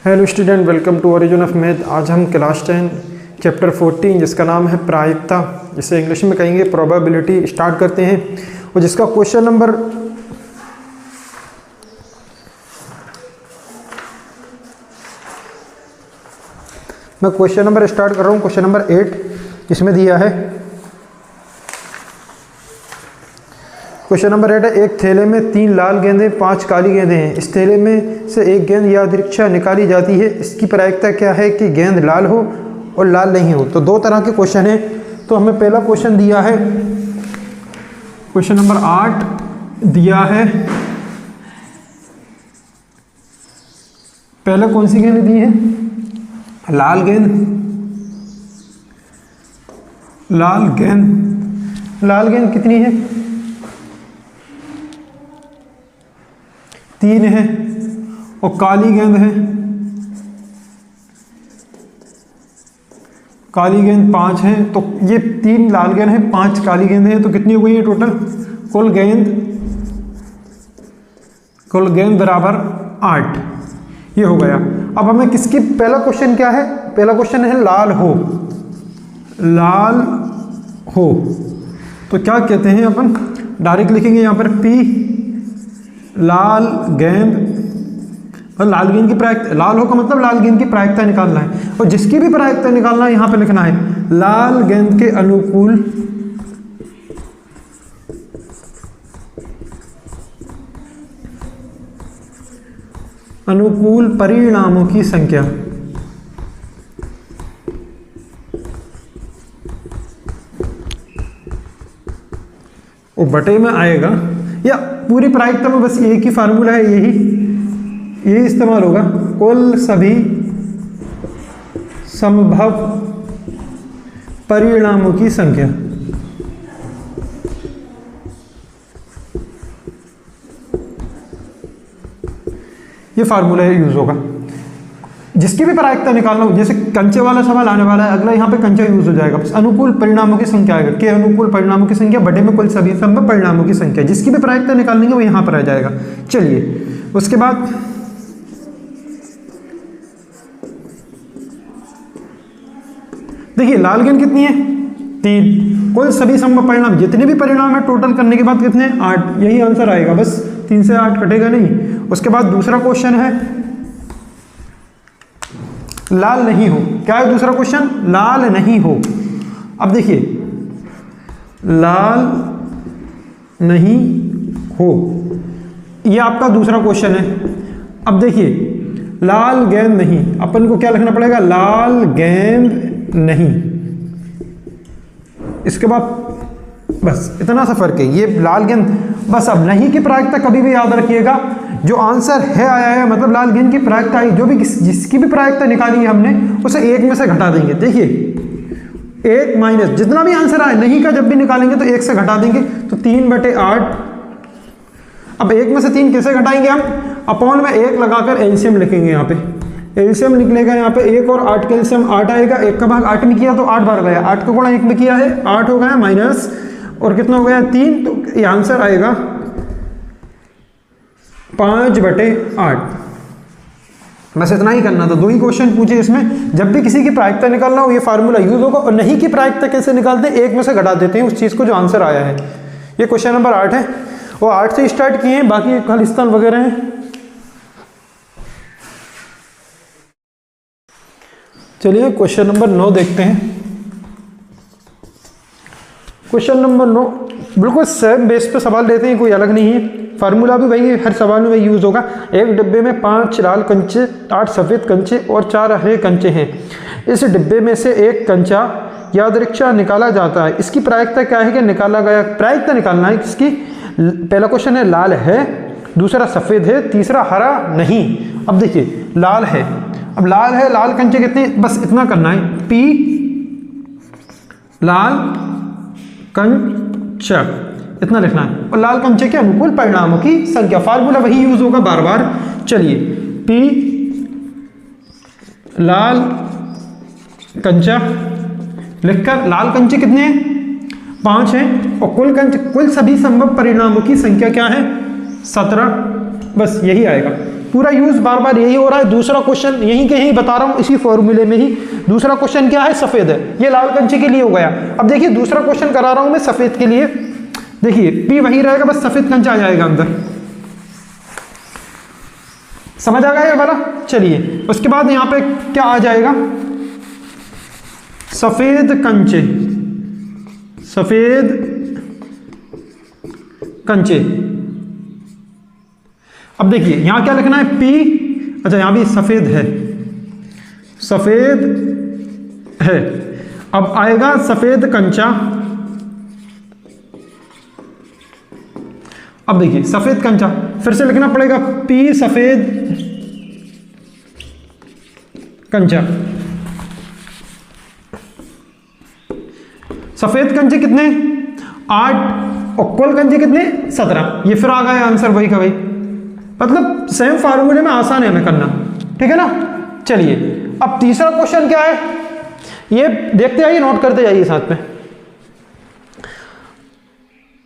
Hello student, welcome to origin of math. आज हम class 10 chapter 14 जिसका नाम है प्रायिकता, जिसे इंग्लिश में कहेंगे प्रोबेबिलिटी, स्टार्ट करते हैं। और जिसका क्वेश्चन नंबर स्टार्ट कर रहा हूँ। क्वेश्चन नंबर 8 इसमें दिया है। क्वेश्चन नंबर 8 है, एक थैले में 3 लाल गेंदें 5 काली गेंदें हैं। इस थैले में से एक गेंद यादृच्छा निकाली जाती है। इसकी प्रायिकता क्या है कि गेंद लाल हो और लाल नहीं हो। तो दो तरह के क्वेश्चन है। तो हमें पहला क्वेश्चन दिया है, क्वेश्चन नंबर 8 दिया है। पहले कौन सी गेंद दी है? लाल गेंद। लाल गेंद कितनी है? 3 है। और काली गेंद है, काली गेंद 5 है। तो ये 3 लाल गेंद है, 5 काली गेंद है। तो कितनी हो गई है टोटल? कुल गेंद बराबर 8। ये हो गया। अब हमें किसकी, पहला क्वेश्चन क्या है? पहला क्वेश्चन है लाल हो। तो क्या कहते हैं अपन? डायरेक्ट लिखेंगे यहाँ पर P लाल गेंद, और लाल गेंद की प्रायिकता, लाल हो का मतलब लाल गेंद की प्रायिकता निकालना है। और जिसकी भी प्रायिकता निकालना है यहाँ पे लिखना है लाल गेंद के अनुकूल परिणामों की संख्या। वो बटे में आएगा, या पूरी प्रायिकता में बस एक ही फार्मूला है, यही इस्तेमाल होगा। कुल सभी संभव परिणामों की संख्या। ये फार्मूला यूज होगा। जिसकी भी प्रायिकता निकालना हो, जैसे कंचे वाला सवाल आने वाला है अगला, यहाँ पे कंचा यूज हो जाएगा। अनुकूल परिणामों की संख्या आएगा, के अनुकूल परिणामों की संख्या बटे में कुल सभी संभव परिणामों की संख्या। जिसकी भी प्रायिकता निकालनी है वो यहाँ पर आ जाएगा। चलिए, उसके बाद देखिए लाल गेंद कितनी है? 3। कुल सभी संभव परिणाम, जितने भी परिणाम है टोटल करने के बाद कितने? 8। यही आंसर आएगा, बस 3 से 8 कटेगा नहीं। उसके बाद दूसरा क्वेश्चन है लाल नहीं हो। क्या है दूसरा क्वेश्चन? लाल नहीं हो। अब देखिए लाल नहीं हो, ये आपका दूसरा क्वेश्चन है। अब देखिए लाल गेंद नहीं, अपन को क्या लिखना पड़ेगा? लाल गेंद नहीं। इसके बाद बस इतना सा फर्क है, ये लाल गेंद। बस अब नहीं की प्रायिकता कभी भी याद रखिएगा, जो आंसर है आया है मतलब लाल गेंद की प्रायिकता आई, जो भी जिसकी भी प्रायिकता निकाली है हमने उसे 1 में से घटा देंगे। देखिए 1 माइनस जितना भी आंसर आए, नहीं का जब भी निकालेंगे तो 1 से घटा देंगे, तो 3/8। अब 1 में से 3 कैसे घटाएंगे हम? अपॉन में 1 लगाकर एलसीएम लिखेंगे। यहाँ पे एलसीएम निकलेगा, यहाँ पे 1 और 8 के एलसीएम 8 आएगा। 1 का भाग 8 में किया तो 8 बार गया, 8 का गुणा 1 में किया है 8 हो गया, माइनस और कितना हो गया? 3। तो ये आंसर आएगा 5/8। बस इतना ही करना था। 2 ही क्वेश्चन पूछे इसमें। जब भी किसी की प्रायिकता निकालना हो ये फार्मूला यूज होगा। और नहीं की प्रायिकता कैसे निकालते हैं? 1 में से घटा देते हैं उस चीज को जो आंसर आया है। ये क्वेश्चन नंबर 8 है। वो 8 से स्टार्ट किए हैं, बाकी खालिस्तान वगैरह हैं। चलिए क्वेश्चन नंबर 9 देखते हैं। क्वेश्चन नंबर 9 बिल्कुल सेम बेस पे सवाल लेते हैं, कोई अलग नहीं है। फार्मूला भी वही, हर सवाल में वही यूज होगा। एक डिब्बे में 5 लाल कंचे, 8 सफ़ेद कंचे और 4 हरे कंचे हैं। इस डिब्बे में से एक कंचा यादृच्छा निकाला जाता है। इसकी प्रायिकता क्या है कि निकाला गया? प्रायिकता निकालना है इसकी। पहला क्वेश्चन है लाल है, दूसरा सफ़ेद है, तीसरा हरा नहीं। अब देखिए लाल है, अब लाल है, लाल कंचे कितने? बस इतना करना है, P लाल कंचा, इतना लिखना है। और लाल कंचे के अनुकूल परिणामों की संख्या। फार्मूला वही यूज होगा बार बार। चलिए P लाल कंचा लिखकर, लाल कंचे कितने हैं? 5 हैं। और कुल सभी संभव परिणामों की संख्या क्या है? 17। बस यही आएगा। पूरा यूज बार बार यही हो रहा है। दूसरा क्वेश्चन यहीं के यहीं बता रहा हूं, इसी फॉर्मूले में ही। दूसरा क्वेश्चन क्या है, सफेद है, ये लाल कंचे के लिए हो गया। अब देखिए दूसरा क्वेश्चन करा रहा हूं मैं सफेद के लिए। देखिए पी वही रहेगा, बस सफेद कंचा आ जाएगा अंदर। समझ आ गया ये वाला? चलिए उसके बाद यहां पे क्या आ जाएगा, सफेद कंचे, सफेद कंचे। अब देखिए यहां क्या लिखना है, पी, अच्छा यहां भी सफेद है, सफेद है। अब आएगा सफेद कंचा। अब देखिए सफेद कंचा फिर से लिखना पड़ेगा, पी सफेद कंचा। सफेद कंचे कितने, 8 और कुल कंचे कितने, 17। ये फिर आ गया आंसर वही का वही, मतलब सेम फार्मूले में आसान है हमें करना, ठीक है ना। चलिए अब तीसरा क्वेश्चन क्या है, ये देखते आइए, नोट करते जाइए साथ में।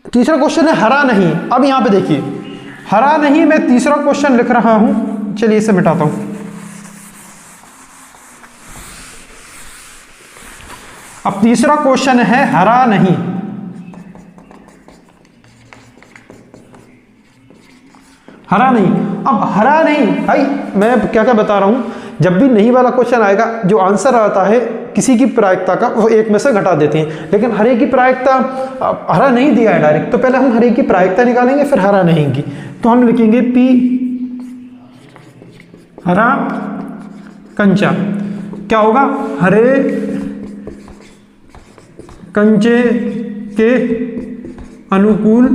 तीसरा क्वेश्चन है हरा नहीं। अब यहां पे देखिए हरा नहीं, मैं तीसरा क्वेश्चन लिख रहा हूं। चलिए इसे मिटाता हूं। अब तीसरा क्वेश्चन है हरा नहीं। हरा नहीं, अब हरा नहीं भाई मैं क्या क्या बता रहा हूं, जब भी नहीं वाला क्वेश्चन आएगा जो आंसर आता है किसी की प्रायिकता का वो एक में से घटा देते हैं, लेकिन हरे की प्रायिकता हरा नहीं दिया है डायरेक्ट, तो पहले हम हरे की प्रायिकता निकालेंगे फिर हरा नहीं की। तो हम लिखेंगे पी हरा कंचा, क्या होगा, हरे कंचे के अनुकूल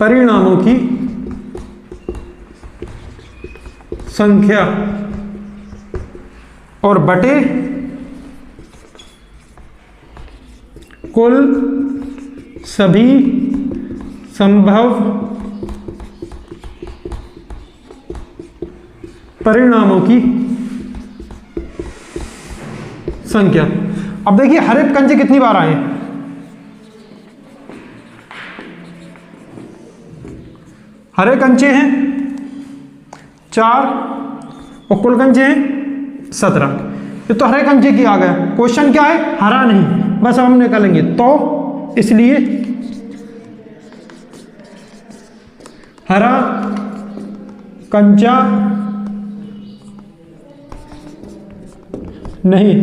परिणामों की संख्या और बटे कुल सभी संभव परिणामों की संख्या। अब देखिए हरे कंचे कितनी बार आए, हरे कंचे हैं 4 और कुल कंचे हैं 17। ये तो हरे कंचे की आ गया। क्वेश्चन क्या है, हरा नहीं, बस हम निकालेंगे तो, इसलिए हरा कंचा नहीं।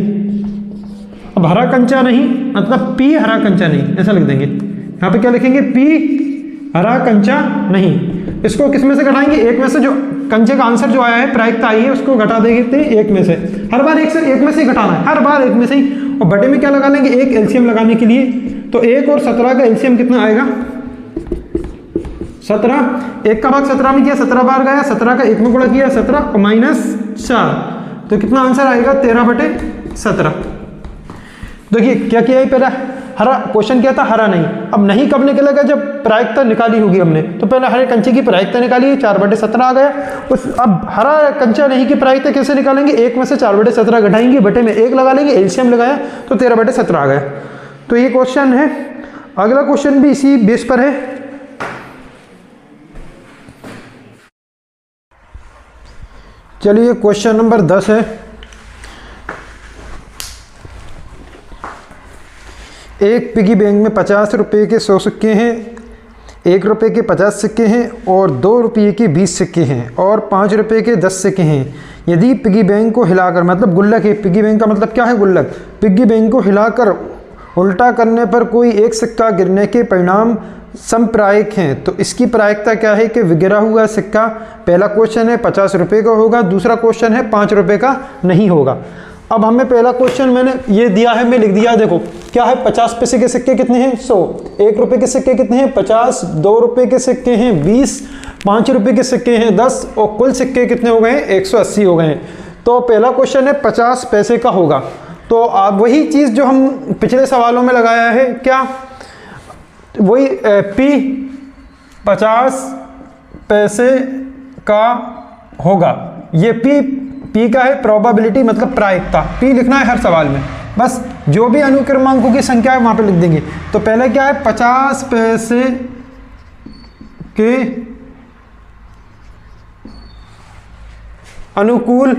अब हरा कंचा नहीं मतलब पी हरा कंचा नहीं, ऐसा लिख देंगे। यहां पे क्या लिखेंगे, पी हरा कंचा नहीं। इसको किस में से घटाएंगे, एक में से, जो कंचे का आंसर जो आया है प्रायिकता आई है उसको घटा देते एक में से। हर बार एक में से ही घटाना है, हर बार एक में से ही। और बटे में क्या लगा लेंगे, एक एलसीएम लगाने के लिए। तो 1 और 17 का एलसीएम कितना आएगा, 17। 1 का भाग 17 में किया, 17 बार गया, 17 का 1 में गुणा किया 17 और -4, तो कितना आंसर आएगा 13/17। देखिए क्या किया है, पहले हरा क्वेश्चन क्या था, हरा नहीं। अब नहीं कब निकलेगा, जब प्रायिकता निकाली होगी हमने, तो पहले हरे कंचे की प्रायिकता निकाली, 4/17 आ गया। अब हरा कंचा नहीं की प्रायिकता कैसे निकालेंगे, 1 में से 4/17 घटाएंगे, बटे में 1 लगा लेंगे, एलसीएम लगाया तो 13/17 आ गया। तो ये क्वेश्चन है। अगला क्वेश्चन भी इसी बेस पर है। चलिए क्वेश्चन नंबर 10 है। एक पिगी बैंक में 50 रुपये के 100 सिक्के हैं, 1 रुपये के 50 सिक्के हैं और 2 रुपये के 20 सिक्के हैं और 5 रुपये के 10 सिक्के हैं। यदि पिगी बैंक को हिलाकर, मतलब गुल्लक है, पिगी बैंक का मतलब क्या है, गुल्लक। पिगी बैंक को हिलाकर उल्टा करने पर कोई एक सिक्का गिरने के परिणाम समप्रायिक हैं, तो इसकी प्रायिकता क्या है कि गिरा हुआ सिक्का, पहला क्वेश्चन है 50 रुपये का होगा, दूसरा क्वेश्चन है 5 रुपये का नहीं होगा। अब हमें पहला क्वेश्चन मैंने ये दिया है, मैं लिख दिया, देखो क्या है, 50 पैसे के सिक्के कितने हैं 100, 1 रुपये के सिक्के कितने हैं 50, 2 रुपये के सिक्के हैं 20, 5 रुपये के सिक्के हैं 10 और कुल सिक्के कितने हो गए हैं 180 हो गए हैं। तो पहला क्वेश्चन है 50 पैसे का होगा। तो आप वही चीज़ जो हम पिछले सवालों में लगाया है, क्या वही पी 50 पैसे का होगा। ये पी का है प्रोबेबिलिटी, मतलब प्रायिकता। पी लिखना है हर सवाल में, बस जो भी अनुक्रमांकों की संख्या है वहां पे लिख देंगे। तो पहले क्या है 50 पैसे के अनुकूल,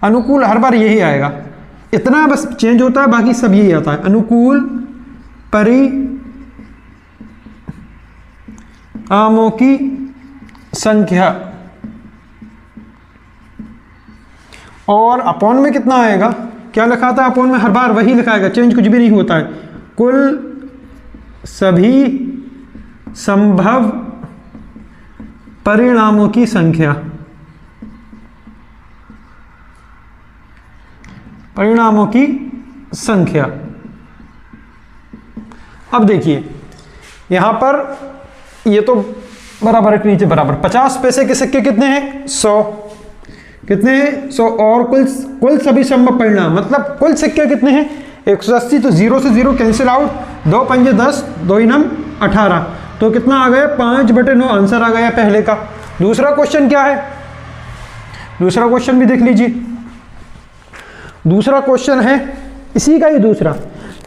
अनुकूल हर बार यही आएगा, इतना बस चेंज होता है, बाकी सब यही आता है। अनुकूल परिणामों की संख्या, और अपॉन में कितना आएगा, क्या लिखा था अपॉन में, हर बार वही लिखाएगा, चेंज कुछ भी नहीं होता है। कुल सभी संभव परिणामों की संख्या, परिणामों की संख्या। अब देखिए यहां पर ये तो बराबर के नीचे बराबर, 50 पैसे के सिक्के कितने हैं, 100, कितने हैं 100, और कुल सभी संभव परिणाम, मतलब कुल सिक्के कितने हैं 180, तो 0 से 0 कैंसिल आउट, 2 पंजे 10, 2 इनम 18, तो कितना आ गया 5/9 आंसर आ गया पहले का। दूसरा क्वेश्चन क्या है, दूसरा क्वेश्चन भी देख लीजिए। दूसरा क्वेश्चन है इसी का ही दूसरा,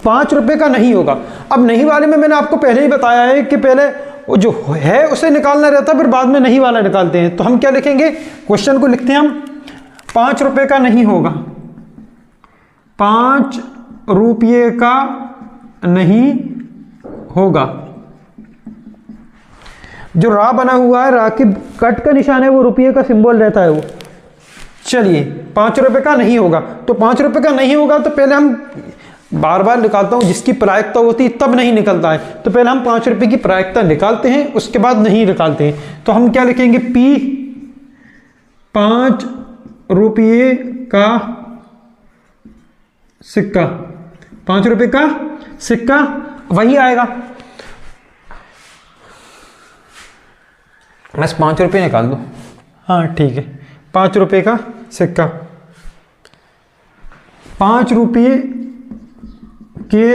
5 रुपए का नहीं होगा। अब नहीं वाले में मैंने आपको पहले ही बताया है कि पहले वो जो है उसे निकालना रहता है, फिर बाद में नहीं वाला निकालते हैं। तो हम क्या लिखेंगे, क्वेश्चन को लिखते हैं हम 5 रुपए का नहीं होगा, 5 रुपये का नहीं होगा। जो रा बना हुआ है, रा की कट का निशान है, वो रुपये का सिंबल रहता है वो। चलिए 5 रुपए का नहीं होगा, तो 5 रुपए का नहीं होगा तो पहले हम बार बार निकालता हूं, जिसकी प्रायिकता होती है तब नहीं निकलता है, तो पहले हम 5 रुपए की प्रायिकता निकालते हैं, उसके बाद नहीं निकालते हैं। तो हम क्या लिखेंगे, P 5 रुपये का सिक्का, 5 रुपए का सिक्का वही आएगा, बस 5 रुपये निकाल दो, हाँ ठीक है, 5 रुपये का सिक्का, 5 रुपये के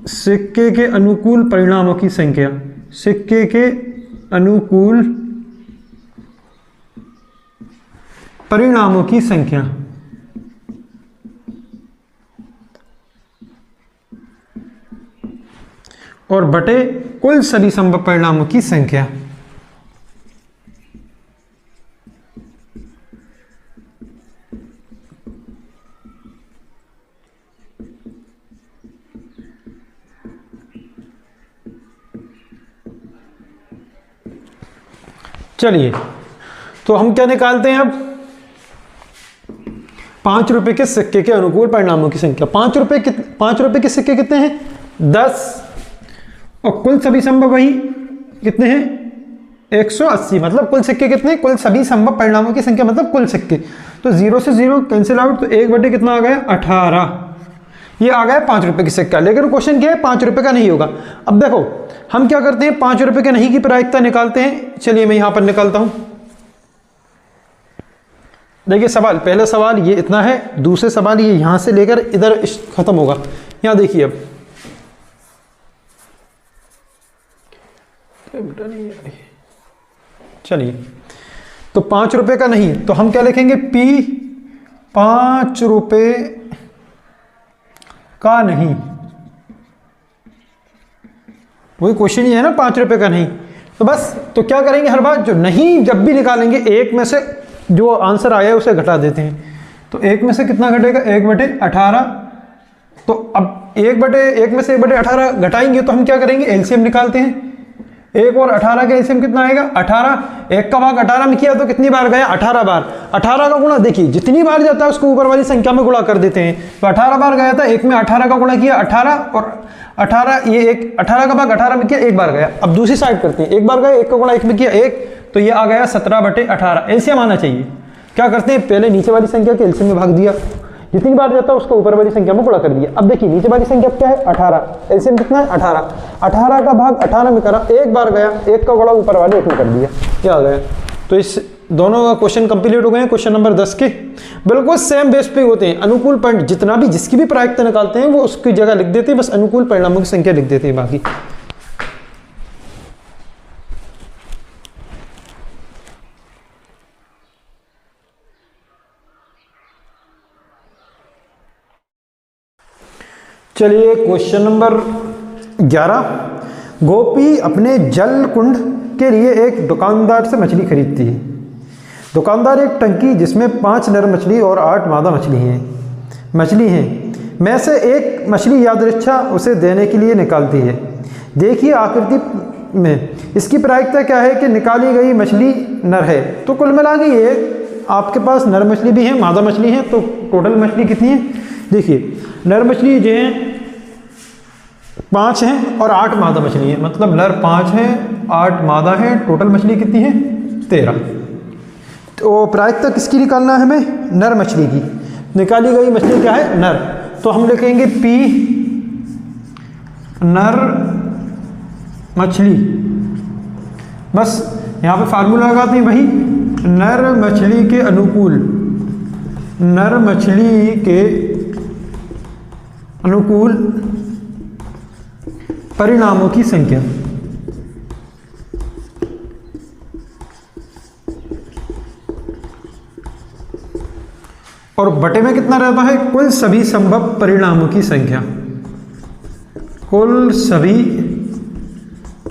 सिक्के के अनुकूल परिणामों की संख्या, सिक्के के अनुकूल परिणामों की संख्या, और बटे कुल सभी संभव परिणामों की संख्या। चलिए तो हम क्या निकालते हैं अब, 5 रुपए के सिक्के के अनुकूल परिणामों की संख्या। 5 रुपए के सिक्के कितने हैं, 10, और कुल सभी संभव वही कितने हैं 180, मतलब कुल सिक्के कितने, कुल सभी संभव परिणामों की संख्या मतलब कुल सिक्के। तो 0 से 0 कैंसिल आउट, तो 1/, कितना आ गया 18, ये आ गया 5 रुपए की सिक्का। लेकिन क्वेश्चन क्या है, 5 रुपए का नहीं होगा। अब देखो हम क्या करते हैं, 5 रुपए के नहीं की प्रायिकता निकालते हैं। चलिए मैं यहां पर निकालता हूं। देखिए सवाल, पहला सवाल ये इतना है, दूसरे सवाल ये यहां से लेकर इधर खत्म होगा। यहां देखिए अब चलिए, तो 5 रुपए का नहीं, तो हम क्या लिखेंगे, P 5 रुपए का नहीं। वही क्वेश्चन ही है ना, 5 रुपए का नहीं। तो बस, तो क्या करेंगे, हर बार जो नहीं जब भी निकालेंगे, एक में से जो आंसर आया है उसे घटा देते हैं। तो एक में से कितना घटेगा, 1/18। तो अब 1 में से 1/18 घटाएंगे, तो हम क्या करेंगे, एलसीएम निकालते हैं। 1 और 18 का एलसीएम कितना आएगा, 18। 1 का भाग 18 में किया तो कितनी बार गया, 18 बार। 18 का गुणा, देखिए जितनी बार जाता है उसको ऊपर वाली संख्या में गुणा कर देते हैं। तो 18 बार गया था, 1 में 18 का गुणा किया 18, और 18 ये 18 का भाग 18 में किया, 1 बार गया। अब दूसरी साइड करते हैं, 1 बार गया, 1 का गुणा 1 में किया 1, तो ये आ गया 17/18। एलसीएम आना चाहिए। क्या करते हैं, पहले नीचे वाली संख्या के एलसीएम में भाग दिया, जितनी बार जाता है उसको ऊपर वाली संख्या में गुणा कर दिया। अब देखिए नीचे वाली संख्या क्या है, 18, एलसीएम कितना है 18। 18 का भाग 18 में करा, 1 बार गया, 1 का गुणा ऊपर वाले 1 में कर दिया, क्या आ गया। तो इस दोनों का क्वेश्चन कंप्लीट हो गए हैं। क्वेश्चन नंबर 10 के बिल्कुल सेम बेस पे होते हैं। अनुकूल पॉइंट जितना भी जिसकी भी प्रायिकता निकालते हैं वो उसकी जगह लिख देते हैं, बस अनुकूल परिणामों की संख्या लिख देते हैं बाकी। चलिए क्वेश्चन नंबर 11, गोपी अपने जल कुंड के लिए एक दुकानदार से मछली खरीदती है। दुकानदार एक टंकी जिसमें 5 नर मछली और 8 मादा मछली हैं में से एक मछली यादृच्छा उसे देने के लिए निकालती है। देखिए आकृति में इसकी प्रायिकता क्या है कि निकाली गई मछली नर है। तो कुल मिला के ये आपके पास नर मछली भी है, मादा मछली है, तो टोटल मछली कितनी है? देखिए नर मछली जो है 5 हैं और 8 मादा मछली है, मतलब नर 5 हैं 8 मादा है, टोटल मछली कितनी है? 13। तो प्रायिकता किसकी निकालना है हमें? नर मछली की। निकाली गई मछली क्या है? नर। तो हम लिखेंगे P नर मछली, बस यहाँ पे फार्मूला लगाते हैं वही, नर मछली के अनुकूल, नर मछली के अनुकूल परिणामों की संख्या। और बटे में कितना रहता है? कुल सभी संभव परिणामों की संख्या, कुल सभी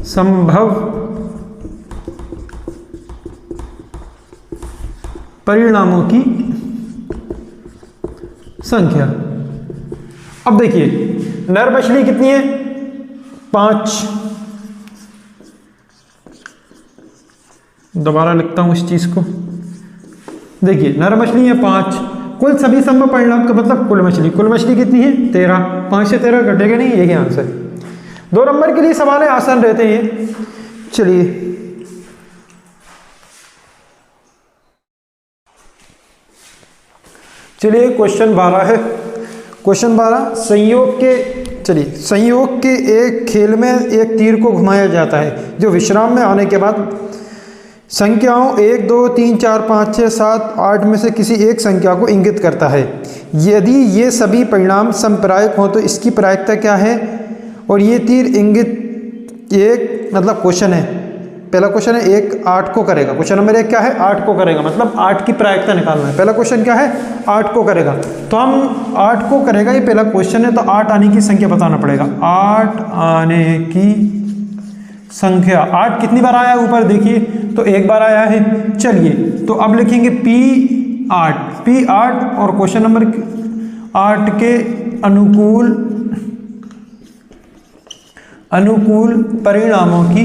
संभव परिणामों की संख्या। अब देखिए नर मछली कितनी है? 5। दोबारा लिखता हूं इस चीज को। देखिए नर मछली है 5, कुल सभी संभव परिणाम का मतलब कुल मछली कितनी है? 13। 5 से 13 घटेगा नहीं, यही आंसर। 2 नंबर के लिए सवाल है, आसान रहते हैं। चलिए क्वेश्चन 12 है। क्वेश्चन 12 संयोग के एक खेल में एक तीर को घुमाया जाता है जो विश्राम में आने के बाद संख्याओं 1 2 3 4 5 6 7 8 में से किसी एक संख्या को इंगित करता है। यदि ये सभी परिणाम समप्रायिक हों तो इसकी प्रायिकता क्या है? और ये तीर इंगित एक, मतलब क्वेश्चन है, पहला क्वेश्चन है 1 8 को करेगा। क्वेश्चन नंबर 1 क्या है? 8 को करेगा, मतलब 8 की प्रायिकता निकालना है। पहला क्वेश्चन क्या है? 8 को करेगा, तो हम 8 को करेगा, ये पहला क्वेश्चन है, तो 8 आने की संख्या बताना पड़ेगा। 8 आने की संख्या, 8 कितनी बार आया है ऊपर देखिए, तो 1 बार आया है। चलिए तो अब लिखेंगे P8 और क्वेश्चन नंबर 8 के अनुकूल परिणामों की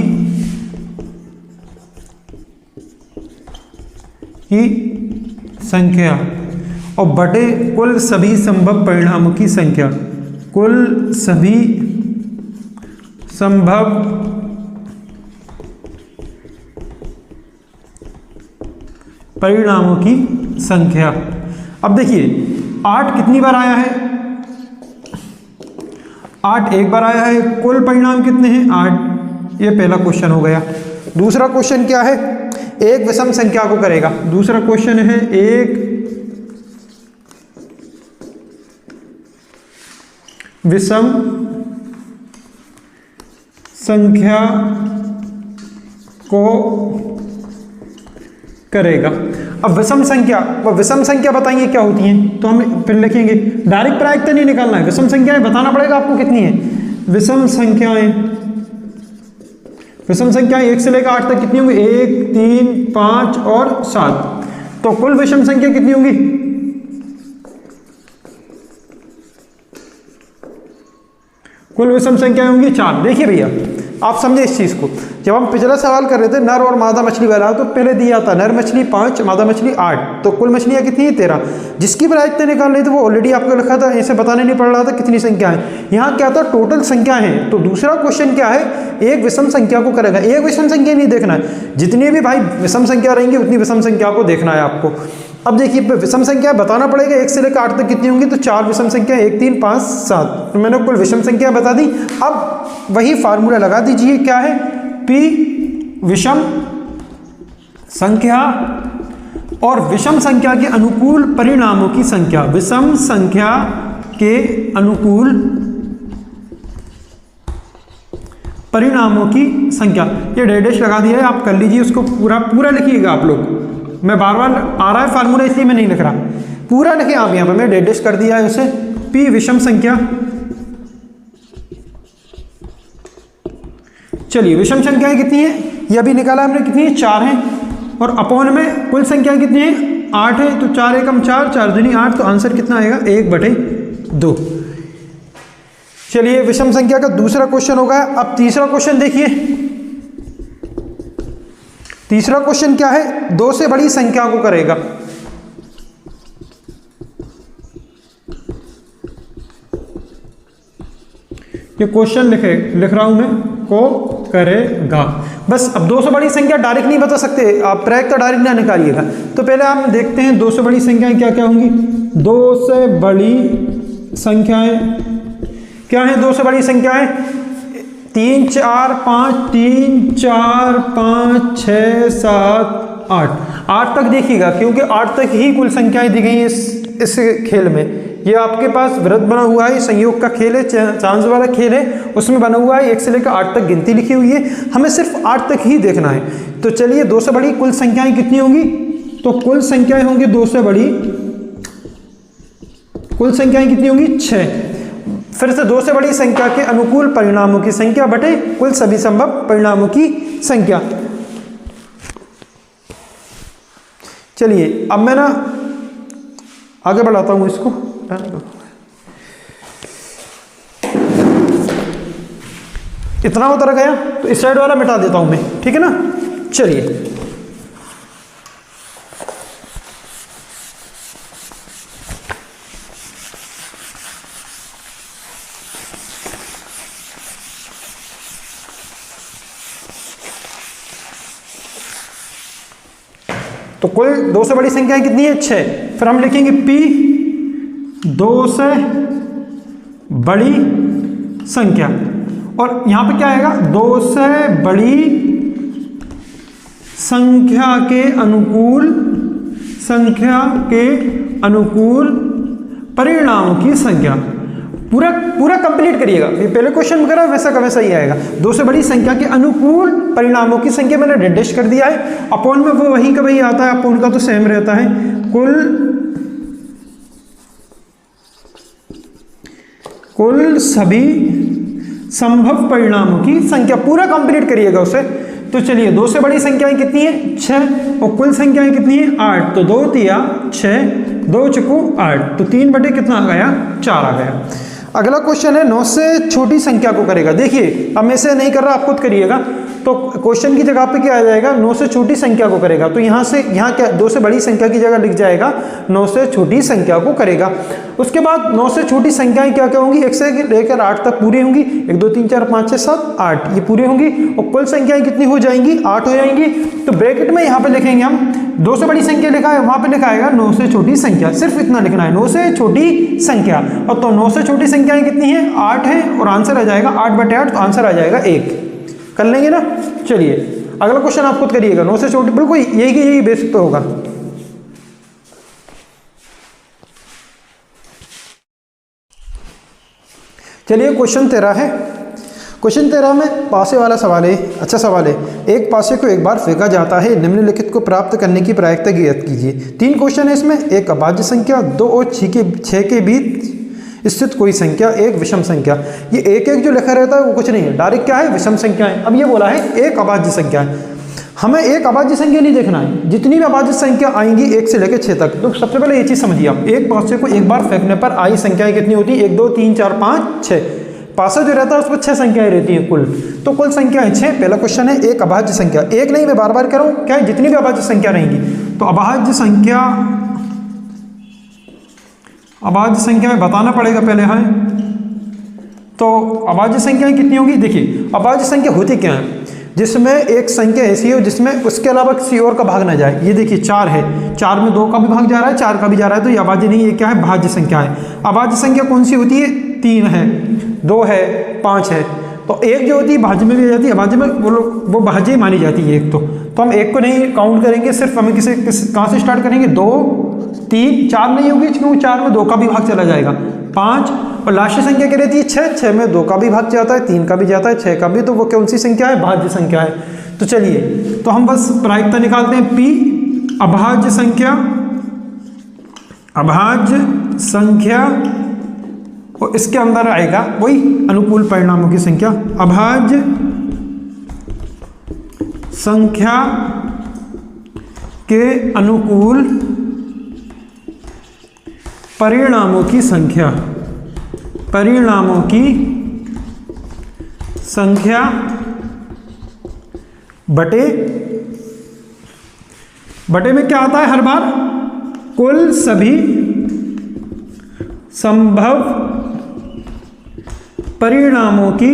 संख्या और बटे कुल सभी संभव परिणामों की संख्या, कुल सभी संभव परिणामों की संख्या। अब देखिए 8 कितनी बार आया है? 8 1 बार आया है। कुल परिणाम कितने हैं? 8। ये पहला क्वेश्चन हो गया। दूसरा क्वेश्चन क्या है? एक विषम संख्या को करेगा। दूसरा क्वेश्चन है एक विषम संख्या को करेगा। अब विषम संख्या बताइए क्या होती हैं, तो हम फिर लिखेंगे, डायरेक्ट प्रायिकता नहीं निकालना है, विषम संख्याएं बताना पड़ेगा आपको कितनी है। विषम संख्याएं 1 से लेकर 8 तक कितनी होंगी? 1 3 5 और 7। तो कुल विषम संख्या कितनी होंगी? कुल विषम संख्या होंगी 4। देखिए भैया आप समझे इस चीज को, जब हम पिछला सवाल कर रहे थे नर और मादा मछली वाला, तो पहले दिया था नर मछली 5 मादा मछली 8, तो कुल मछलियां कितनी है? 13। जिसकी प्रायिकता निकाल रही थी वो ऑलरेडी आपको लिखा था, ऐसे बताने नहीं पड़ रहा था कितनी संख्या है। यहाँ क्या था? टोटल संख्या है। तो दूसरा क्वेश्चन क्या है? एक विषम संख्या को करेगा। एक विषम संख्या नहीं देखना है, जितनी भी भाई विषम संख्या रहेंगी उतनी विषम संख्या को देखना है आपको। अब देखिए विषम संख्या बताना पड़ेगा, 1 से लेकर 8 तक कितनी होंगी, तो 4 विषम संख्या, 1 3 5 7, तो मैंने कुल विषम संख्या बता दी। अब वही फार्मूला लगा दीजिए, क्या है? P विषम संख्या और विषम संख्या के अनुकूल परिणामों की संख्या, विषम संख्या के अनुकूल परिणामों की संख्या। ये डैश लगा दिया है, आप कर लीजिए उसको, पूरा लिखिएगा आप लोग। मैं बार बार आ रहा है फार्मूला इसलिए मैं नहीं लिख रहा, पूरा लिखे आप। यहाँ पर मैं डैश कर दिया है उसे। P विषम संख्या चलिए विषम संख्याएं कितनी है, ये अभी निकाला हमने, कितनी है 4 है, और अपॉन में कुल संख्या कितनी है 8 है, तो 4 एकम 4, 4 दूनी 8, तो आंसर कितना आएगा 1/2। चलिए विषम संख्या का दूसरा क्वेश्चन होगा। अब तीसरा क्वेश्चन देखिए, तीसरा क्वेश्चन क्या है, 2 से बड़ी संख्या को करेगा। ये क्वेश्चन लिख रहा हूं मैं, को करेगा। बस अब 2 से बड़ी संख्या डायरेक्ट नहीं बता सकते आप, प्रायिकता डायरेक्ट ना निकालिएगा। तो पहले हम देखते हैं 2 से बड़ी संख्याएं क्या क्या होंगी। 2 से बड़ी संख्याएं क्या है, 2 से बड़ी संख्याएं 3 4 5, 3 4 5 6 7 8, 8 तक देखिएगा, क्योंकि 8 तक ही कुल संख्याएं दी गई हैं इस खेल में। ये आपके पास वृत्त बना हुआ है, संयोग का खेल है, चांस वाला खेल है, उसमें बना हुआ है 1 से लेकर 8 तक गिनती लिखी हुई है, हमें सिर्फ 8 तक ही देखना है। तो चलिए 2 से बड़ी कुल संख्याएं कितनी होंगी, तो कुल संख्याएं होंगी 2 से बड़ी कुल संख्याएं कितनी होंगी 6। फिर से 2 से बड़ी संख्या के अनुकूल परिणामों की संख्या बटे कुल सभी संभव परिणामों की संख्या। चलिए अब मैं ना आगे बढ़ाता हूं इसको। इतना उतर गया तो इस साइड वाला मिटा देता हूं मैं, ठीक है ना। चलिए तो कुल 2 से बड़ी संख्याएं कितनी है 6। फिर हम लिखेंगे P 2 से बड़ी संख्या, और यहां पे क्या आएगा 2 से बड़ी संख्या के अनुकूल परिणामों की संख्या। पूरा कंप्लीट करिएगा, ये पहले क्वेश्चन करा वैसा का वैसा ही आएगा। 2 से बड़ी संख्या के अनुकूल परिणामों की संख्या मैंने निर्दिष्ट कर दिया है। अपॉन में वो वही का वही आता है, अपॉन का तो सेम रहता है। कुल सभी संभव परिणामों की संख्या, पूरा कंप्लीट करिएगा उसे। तो चलिए 2 से बड़ी संख्याएं कितनी है 6, और कुल संख्याएं कितनी है 8, तो 2 तिया 6, 2 चुको 8, तो 3 बटे कितना आ गया 4 आ गया। अगला क्वेश्चन है 9 से छोटी संख्या को करेगा। देखिए अब मैं से नहीं कर रहा, आप खुद करिएगा। तो क्वेश्चन की जगह पे क्या आ जाएगा, 9 से छोटी संख्या को करेगा। तो यहाँ क्या 2 से बड़ी संख्या की जगह लिख जाएगा 9 से छोटी संख्या को करेगा। उसके बाद 9 से छोटी संख्याएं क्या क्या होंगी, 1 से लेकर 8 तक पूरी होंगी। 1 2 3 4 5 6 7 8 ये पूरी होंगी, और कुल संख्याएं कितनी हो जाएंगी 8 हो जाएंगी। तो ब्रैकेट में यहाँ पे लिखेंगे हम 2 से बड़ी संख्या लिखा है, वहां पे लिखा आएगा 9 से छोटी संख्या, सिर्फ इतना लिखना है 9 से छोटी संख्या। और तो 9 से छोटी संख्याएं कितनी है 8 है, और आंसर आ जाएगा 8/8, तो आंसर आ जाएगा 1। कर लेंगे ना। चलिए अगला क्वेश्चन आप खुद करिएगा। 9 से छोटी बिल्कुल यही बेस पे होगा। चलिए क्वेश्चन 13 है। क्वेश्चन 13 में पासे वाला सवाल है, अच्छा सवाल है। एक पासे को एक बार फेंका जाता है, निम्नलिखित को प्राप्त करने की प्रायिकता ज्ञात कीजिए। 3 क्वेश्चन है इसमें। एक अभाज्य संख्या, 2 और 6 के बीच स्थित कोई संख्या, एक विषम संख्या। ये एक जो लिखा रहता है वो कुछ नहीं है, डायरेक्ट क्या है विषम संख्या है। अब ये बोला है एक अभाज्य संख्या है, हमें एक अभाज्य संख्या नहीं देखना है, जितनी भी अभाज्य संख्या आएंगी 1 से लेकर 6 तक। तो सबसे पहले ये चीज़ समझिए आप, एक पासे को एक बार फेंकने पर आई संख्याएं कितनी होती है 1 2 3 4 5 6। पासा जो रहता है उस पर 6 संख्याएं रहती हैं कुल, तो कुल संख्या है 6। पहला क्वेश्चन है एक अभाज्य संख्या, एक नहीं मैं बार बार कह रहा हूँ, क्या है जितनी भी अभाज्य संख्या रहेंगी। तो अभाज्य संख्या में बताना पड़ेगा पहले। हाँ तो अभाज्य संख्याएं कितनी होंगी, देखिए अभाज्य संख्या होती क्या है, जिसमें एक संख्या ऐसी हो जिसमें उसके अलावा किसी और का भाग ना जाए। ये देखिए 4 है, 4 में 2 का भी भाग जा रहा है, 4 का भी जा रहा है, तो ये अभाज्य नहीं, ये क्या है भाज्य संख्या है। अभाज्य संख्या कौन सी होती है 3 है, 2 है, 5 है। तो एक जो होती है भाज्य में भी आ जाती है, अभाज्य में वो भाज्य मानी जाती है एक। तो हम एक को नहीं काउंट करेंगे, सिर्फ हमें कहाँ से स्टार्ट करेंगे 2 3 4 नहीं होगी, क्योंकि 4 में 2 का भी भाग चला जाएगा, 5, और लास्ट संख्या क्या रहती है 6, 6 में 2 का भी भाग जाता है, 3 का भी जाता है, 6 का भी, तो वो कौन सी संख्या है भाज्य संख्या है। तो चलिए तो हम बस प्रायिकता निकालते हैं, P अभाज्य संख्या और इसके अंदर आएगा वही अनुकूल परिणामों की संख्या। अभाज्य संख्या के अनुकूल परिणामों की संख्या, परिणामों की संख्या बटे, बटे में क्या आता है हर बार, कुल सभी संभव परिणामों की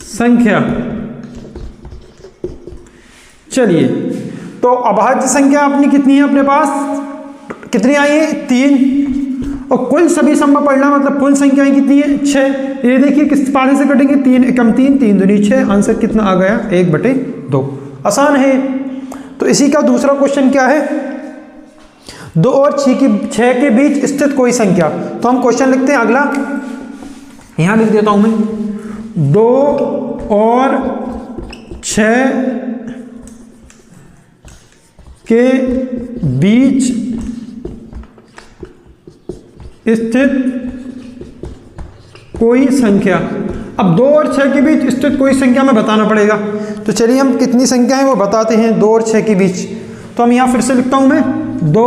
संख्या। चलिए, तो अभाज्य संख्या अपनी कितनी है, अपने पास कितनी आई है, 3, और कुल सभी संभव परिणाम मतलब कुल संख्याएं कितनी है, 6। ये देखिए किस पारे से कटेंगे, 3 एकम 3, 3 दूनी 6, आंसर कितना आ गया, 1/2। आसान है। तो इसी का दूसरा क्वेश्चन क्या है, 2 और 6 के बीच स्थित कोई संख्या। तो हम क्वेश्चन लिखते हैं अगला, यहां लिख देता हूं मैं, 2 और 6 के बीच स्थित कोई संख्या। अब 2 और 6 के बीच स्थित कोई संख्या में बताना पड़ेगा। तो चलिए हम कितनी संख्या है वो बताते हैं 2 और 6 के बीच। तो हम यहां फिर से लिखता हूं मैं, 2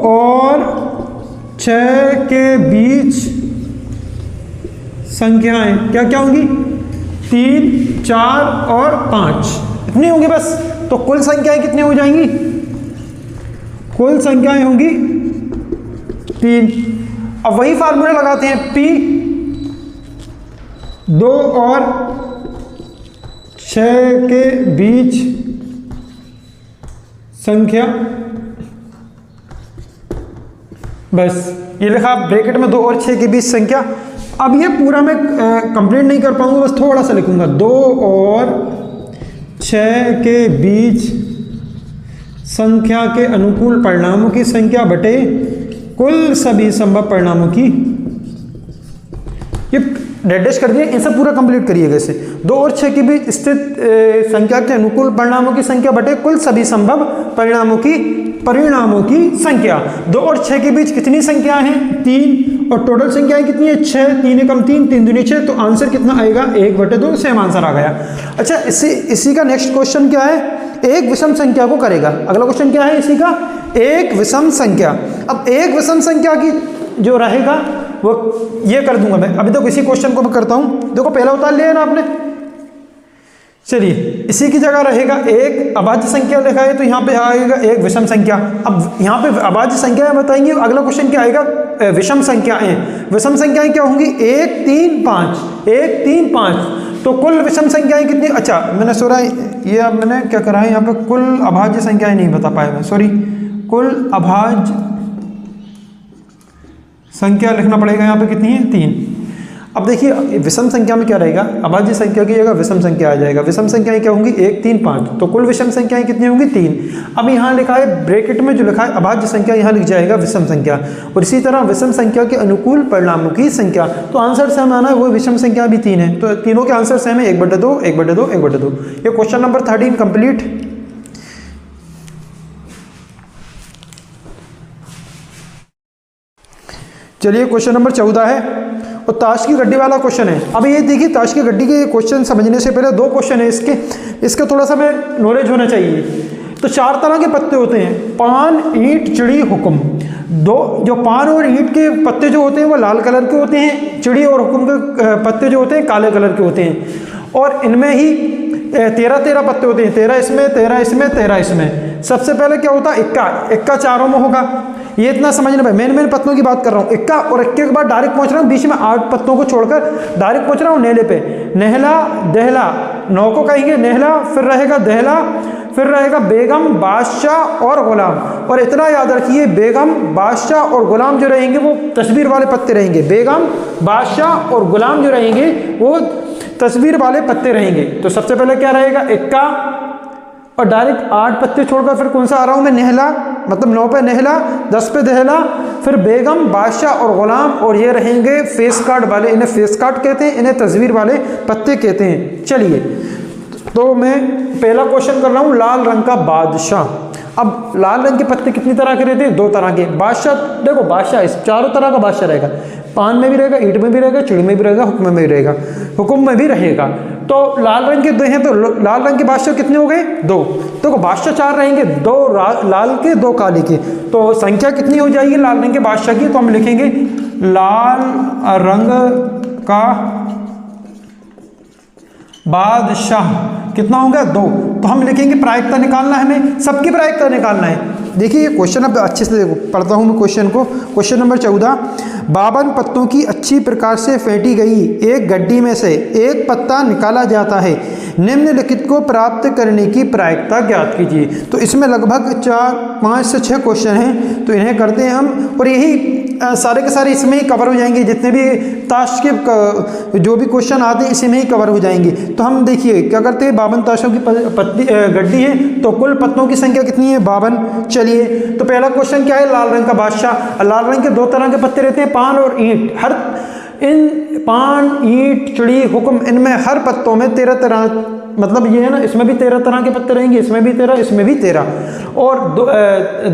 और 6 के बीच संख्याएं क्या क्या होंगी, 3, 4 और 5, इतनी होंगी बस। तो कुल संख्याएं कितनी हो जाएंगी, कुल संख्याएं होंगी 3। अब वही फार्मूला लगाते हैं, P 2 और 6 के बीच संख्या, बस ये लिखा ब्रैकेट में 2 और 6 के बीच संख्या। अब ये पूरा मैं कंप्लीट नहीं कर पाऊंगा, बस थोड़ा सा लिखूंगा, 2 और 6 के बीच संख्या के अनुकूल परिणामों की संख्या बटे कुल सभी संभव परिणामों की। ये डेडेश कर दिए, इनसे पूरा कंप्लीट करिएगा इसे। 2 और 6 के बीच स्थित संख्या के अनुकूल परिणामों की संख्या बटे कुल सभी संभव परिणामों की संख्या। 2 और 6 के बीच कितनी संख्या है, 3, और टोटल संख्याएं कितनी है, 6, 3 एकम 3, 3 दूनी 6। तो आंसर कितना आएगा, 1/2, सेम आंसर आ गया। अच्छा, इसी का नेक्स्ट क्वेश्चन क्या है, एक विषम संख्या को करेगा। अगला क्वेश्चन क्या है इसी का, एक विषम संख्या। अब एक विषम संख्या की जो रहेगा वो ये कर दूंगा मैं। अभी तो इसी क्वेश्चन को मैं करता हूं, देखो पहला उतार लिया ना आपने। चलिए, इसी की जगह रहेगा एक अभाज्य संख्या लिखा है, तो यहाँ पे आएगा एक विषम संख्या। अब यहाँ पे अभाज्य संख्या बताएंगे, अगला क्वेश्चन क्या आएगा, विषम संख्याएं। विषम संख्याएं क्या होंगी, 1, 3, 5, 1, 3, 5। तो कुल विषम संख्याएं कितनी, अच्छा मैंने सोचा ये, अब मैंने क्या करा है यहाँ पे, कुल अभाज्य संख्याएं नहीं बता पाया मैं, सॉरी। कुल अभाज्य संख्या लिखना पड़ेगा यहाँ पे, कितनी है, 3। अब देखिए विषम संख्या में क्या रहेगा, अभाज्य संख्या की जगह विषम संख्या आ जाएगा। विषम संख्याएं क्या होंगी, 1, 3, 5। तो कुल विषम संख्याएं कितनी होंगी, 3। अब यहाँ लिखा है ब्रैकेट में जो लिखा है अभाज्य संख्या, यहाँ लिख जाएगा विषम संख्या। और इसी तरह विषम संख्या के अनुकूल परिणामों की संख्या, तो आंसर सेम आना है, वो विषम संख्या भी 3 है। तो तीनों के आंसर सेम है, 1/2, 1/2, 1/2। ये क्वेश्चन नंबर 13 कंप्लीट। चलिए क्वेश्चन नंबर 14 है, और ताश की गड्डी वाला क्वेश्चन है। अब ये देखिए, ताश की गड्डी के क्वेश्चन समझने से पहले 2 क्वेश्चन है इसका थोड़ा सा मैं नॉलेज होना चाहिए। तो 4 तरह के पत्ते होते हैं, पान, ईंट, चिड़ी, हुक्म। जो पान और ईंट के पत्ते जो होते हैं वो लाल कलर के होते हैं, चिड़ी और हुक्म के पत्ते जो होते हैं काले कलर के होते हैं। और इनमें ही 13 पत्ते होते हैं, 13 इसमें, 13 इसमें, 13 इसमें। सबसे पहले क्या होता है, इक्का चारों में होगा। ये इतना समझना भाई, मेन पत्तों की बात कर रहा हूँ। इक्का, और इक्के के बाद डायरेक्ट पहुंच रहा हूँ, बीच में 8 पत्तों को छोड़कर डायरेक्ट पहुंच रहा हूँ नेले पे। नेहला, दहला, 9 को कहेंगे नेहला, फिर रहेगा दहला, फिर रहेगा बेगम, बादशाह और गुलाम। और इतना याद रखिए, बेगम, बादशाह और गुलाम जो रहेंगे वो तस्वीर वाले पत्ते रहेंगे। बेगम, बादशाह और गुलाम जो रहेंगे वो तस्वीर वाले पत्ते रहेंगे। तो सबसे पहले क्या रहेगा, इक्का, और डायरेक्ट 8 पत्ते छोड़कर फिर कौन सा आ रहा हूं मैं, नेहला, मतलब 9 पे नेहला, 10 पे दहला, फिर बेगम, बादशाह और गुलाम। और ये रहेंगे फेस कार्ड वाले, इन्हें फेस कार्ड कहते हैं, इन्हें तस्वीर वाले पत्ते कहते हैं। चलिए, तो मैं पहला क्वेश्चन कर रहा हूं, लाल रंग का बादशाह। अब लाल रंग के पत्ते कितनी तरह के रहते हैं? 2 तरह के। बादशाह, देखो बादशाह इस चारों तरह का बादशाह रहेगा, पान में भी रहेगा, ईंट में भी रहेगा, चिड़ी में भी रहेगा, हुक्म में भी रहेगा, हुक्म में भी रहेगा। तो लाल रंग के 2 हैं, तो लाल रंग के बादशाह कितने हो गए? 2। देखो बादशाह 4 रहेंगे, 2 लाल के 2 काले के, तो संख्या कितनी हो जाएगी लाल रंग के बादशाह की? तो हम लिखेंगे लाल रंग का बादशाह कितना होगा? 2। तो हम लिखेंगे प्रायिकता निकालना है, हमें सबकी प्रायिकता निकालना है। देखिए ये क्वेश्चन अब अच्छे से देखो, पढ़ता हूँ मैं क्वेश्चन को। क्वेश्चन नंबर 14, 52 पत्तों की अच्छी प्रकार से फेंटी गई एक गड्डी में से एक पत्ता निकाला जाता है, निम्नलिखित को प्राप्त करने की प्रायिकता ज्ञात कीजिए। तो इसमें लगभग 4, 5 से 6 क्वेश्चन हैं, तो इन्हें करते हैं हम, और यही सारे के सारे इसमें ही कवर हो जाएंगे, जितने भी ताश के जो भी क्वेश्चन आते हैं इसी में ही कवर हो जाएंगे। तो हम देखिए क्या करते हैं, 52 ताशों की गड्डी है, तो कुल पत्तों की संख्या कितनी है? 52। चलिए तो पहला क्वेश्चन क्या है? लाल रंग का बादशाह। लाल रंग के 2 तरह के पत्ते रहते हैं, पान और ईंट। इन पान, ईंट, चिड़ी, हुक्म, इनमें हर पत्तों में 13 तरह, मतलब ये है ना, इसमें भी 13 तरह के पत्ते रहेंगे, इसमें भी 13, इसमें भी 13, और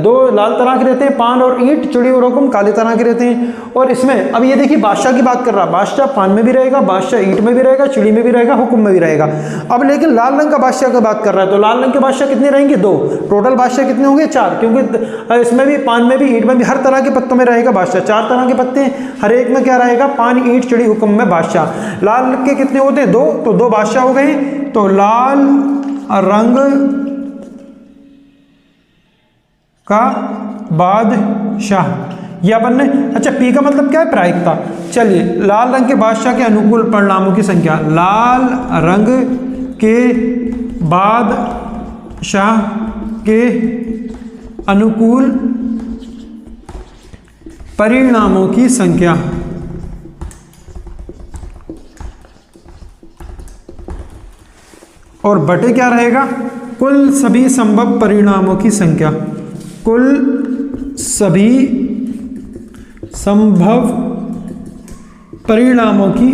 2 लाल तरह के रहते हैं, पान और ईंट, चिड़ी और हुक्म काले तरह के रहते हैं। और इसमें अब ये देखिए बादशाह की बात कर रहा, बादशाह पान में भी रहेगा, बादशाह ईंट में भी रहेगा, चिड़ी में भी रहेगा, हुक्म में भी रहेगा। अब लेकिन लाल रंग का बादशाह की बात कर रहा है, तो लाल रंग के बादशाह कितने रहेंगे? 2। टोटल बादशाह कितने होंगे? 4, क्योंकि इसमें भी, पान में भी, ईंट में भी, हर तरह के पत्तों में रहेगा बादशाह। 4 तरह के पत्ते, हर एक में क्या रहेगा? पान, ईंट, चिड़ी, हुक्म में बादशाह। लाल के कितने होते हैं? 2, तो 2 बादशाह हो गए। तो लाल रंग का बादशाह, यह अपन ने, अच्छा पी का मतलब क्या है? प्रायिकता। चलिए लाल रंग के बादशाह के अनुकूल परिणामों की संख्या। लाल रंग के बादशाह के अनुकूल परिणामों की संख्या। और बटे क्या रहेगा? कुल सभी संभव परिणामों की संख्या। कुल सभी संभव परिणामों की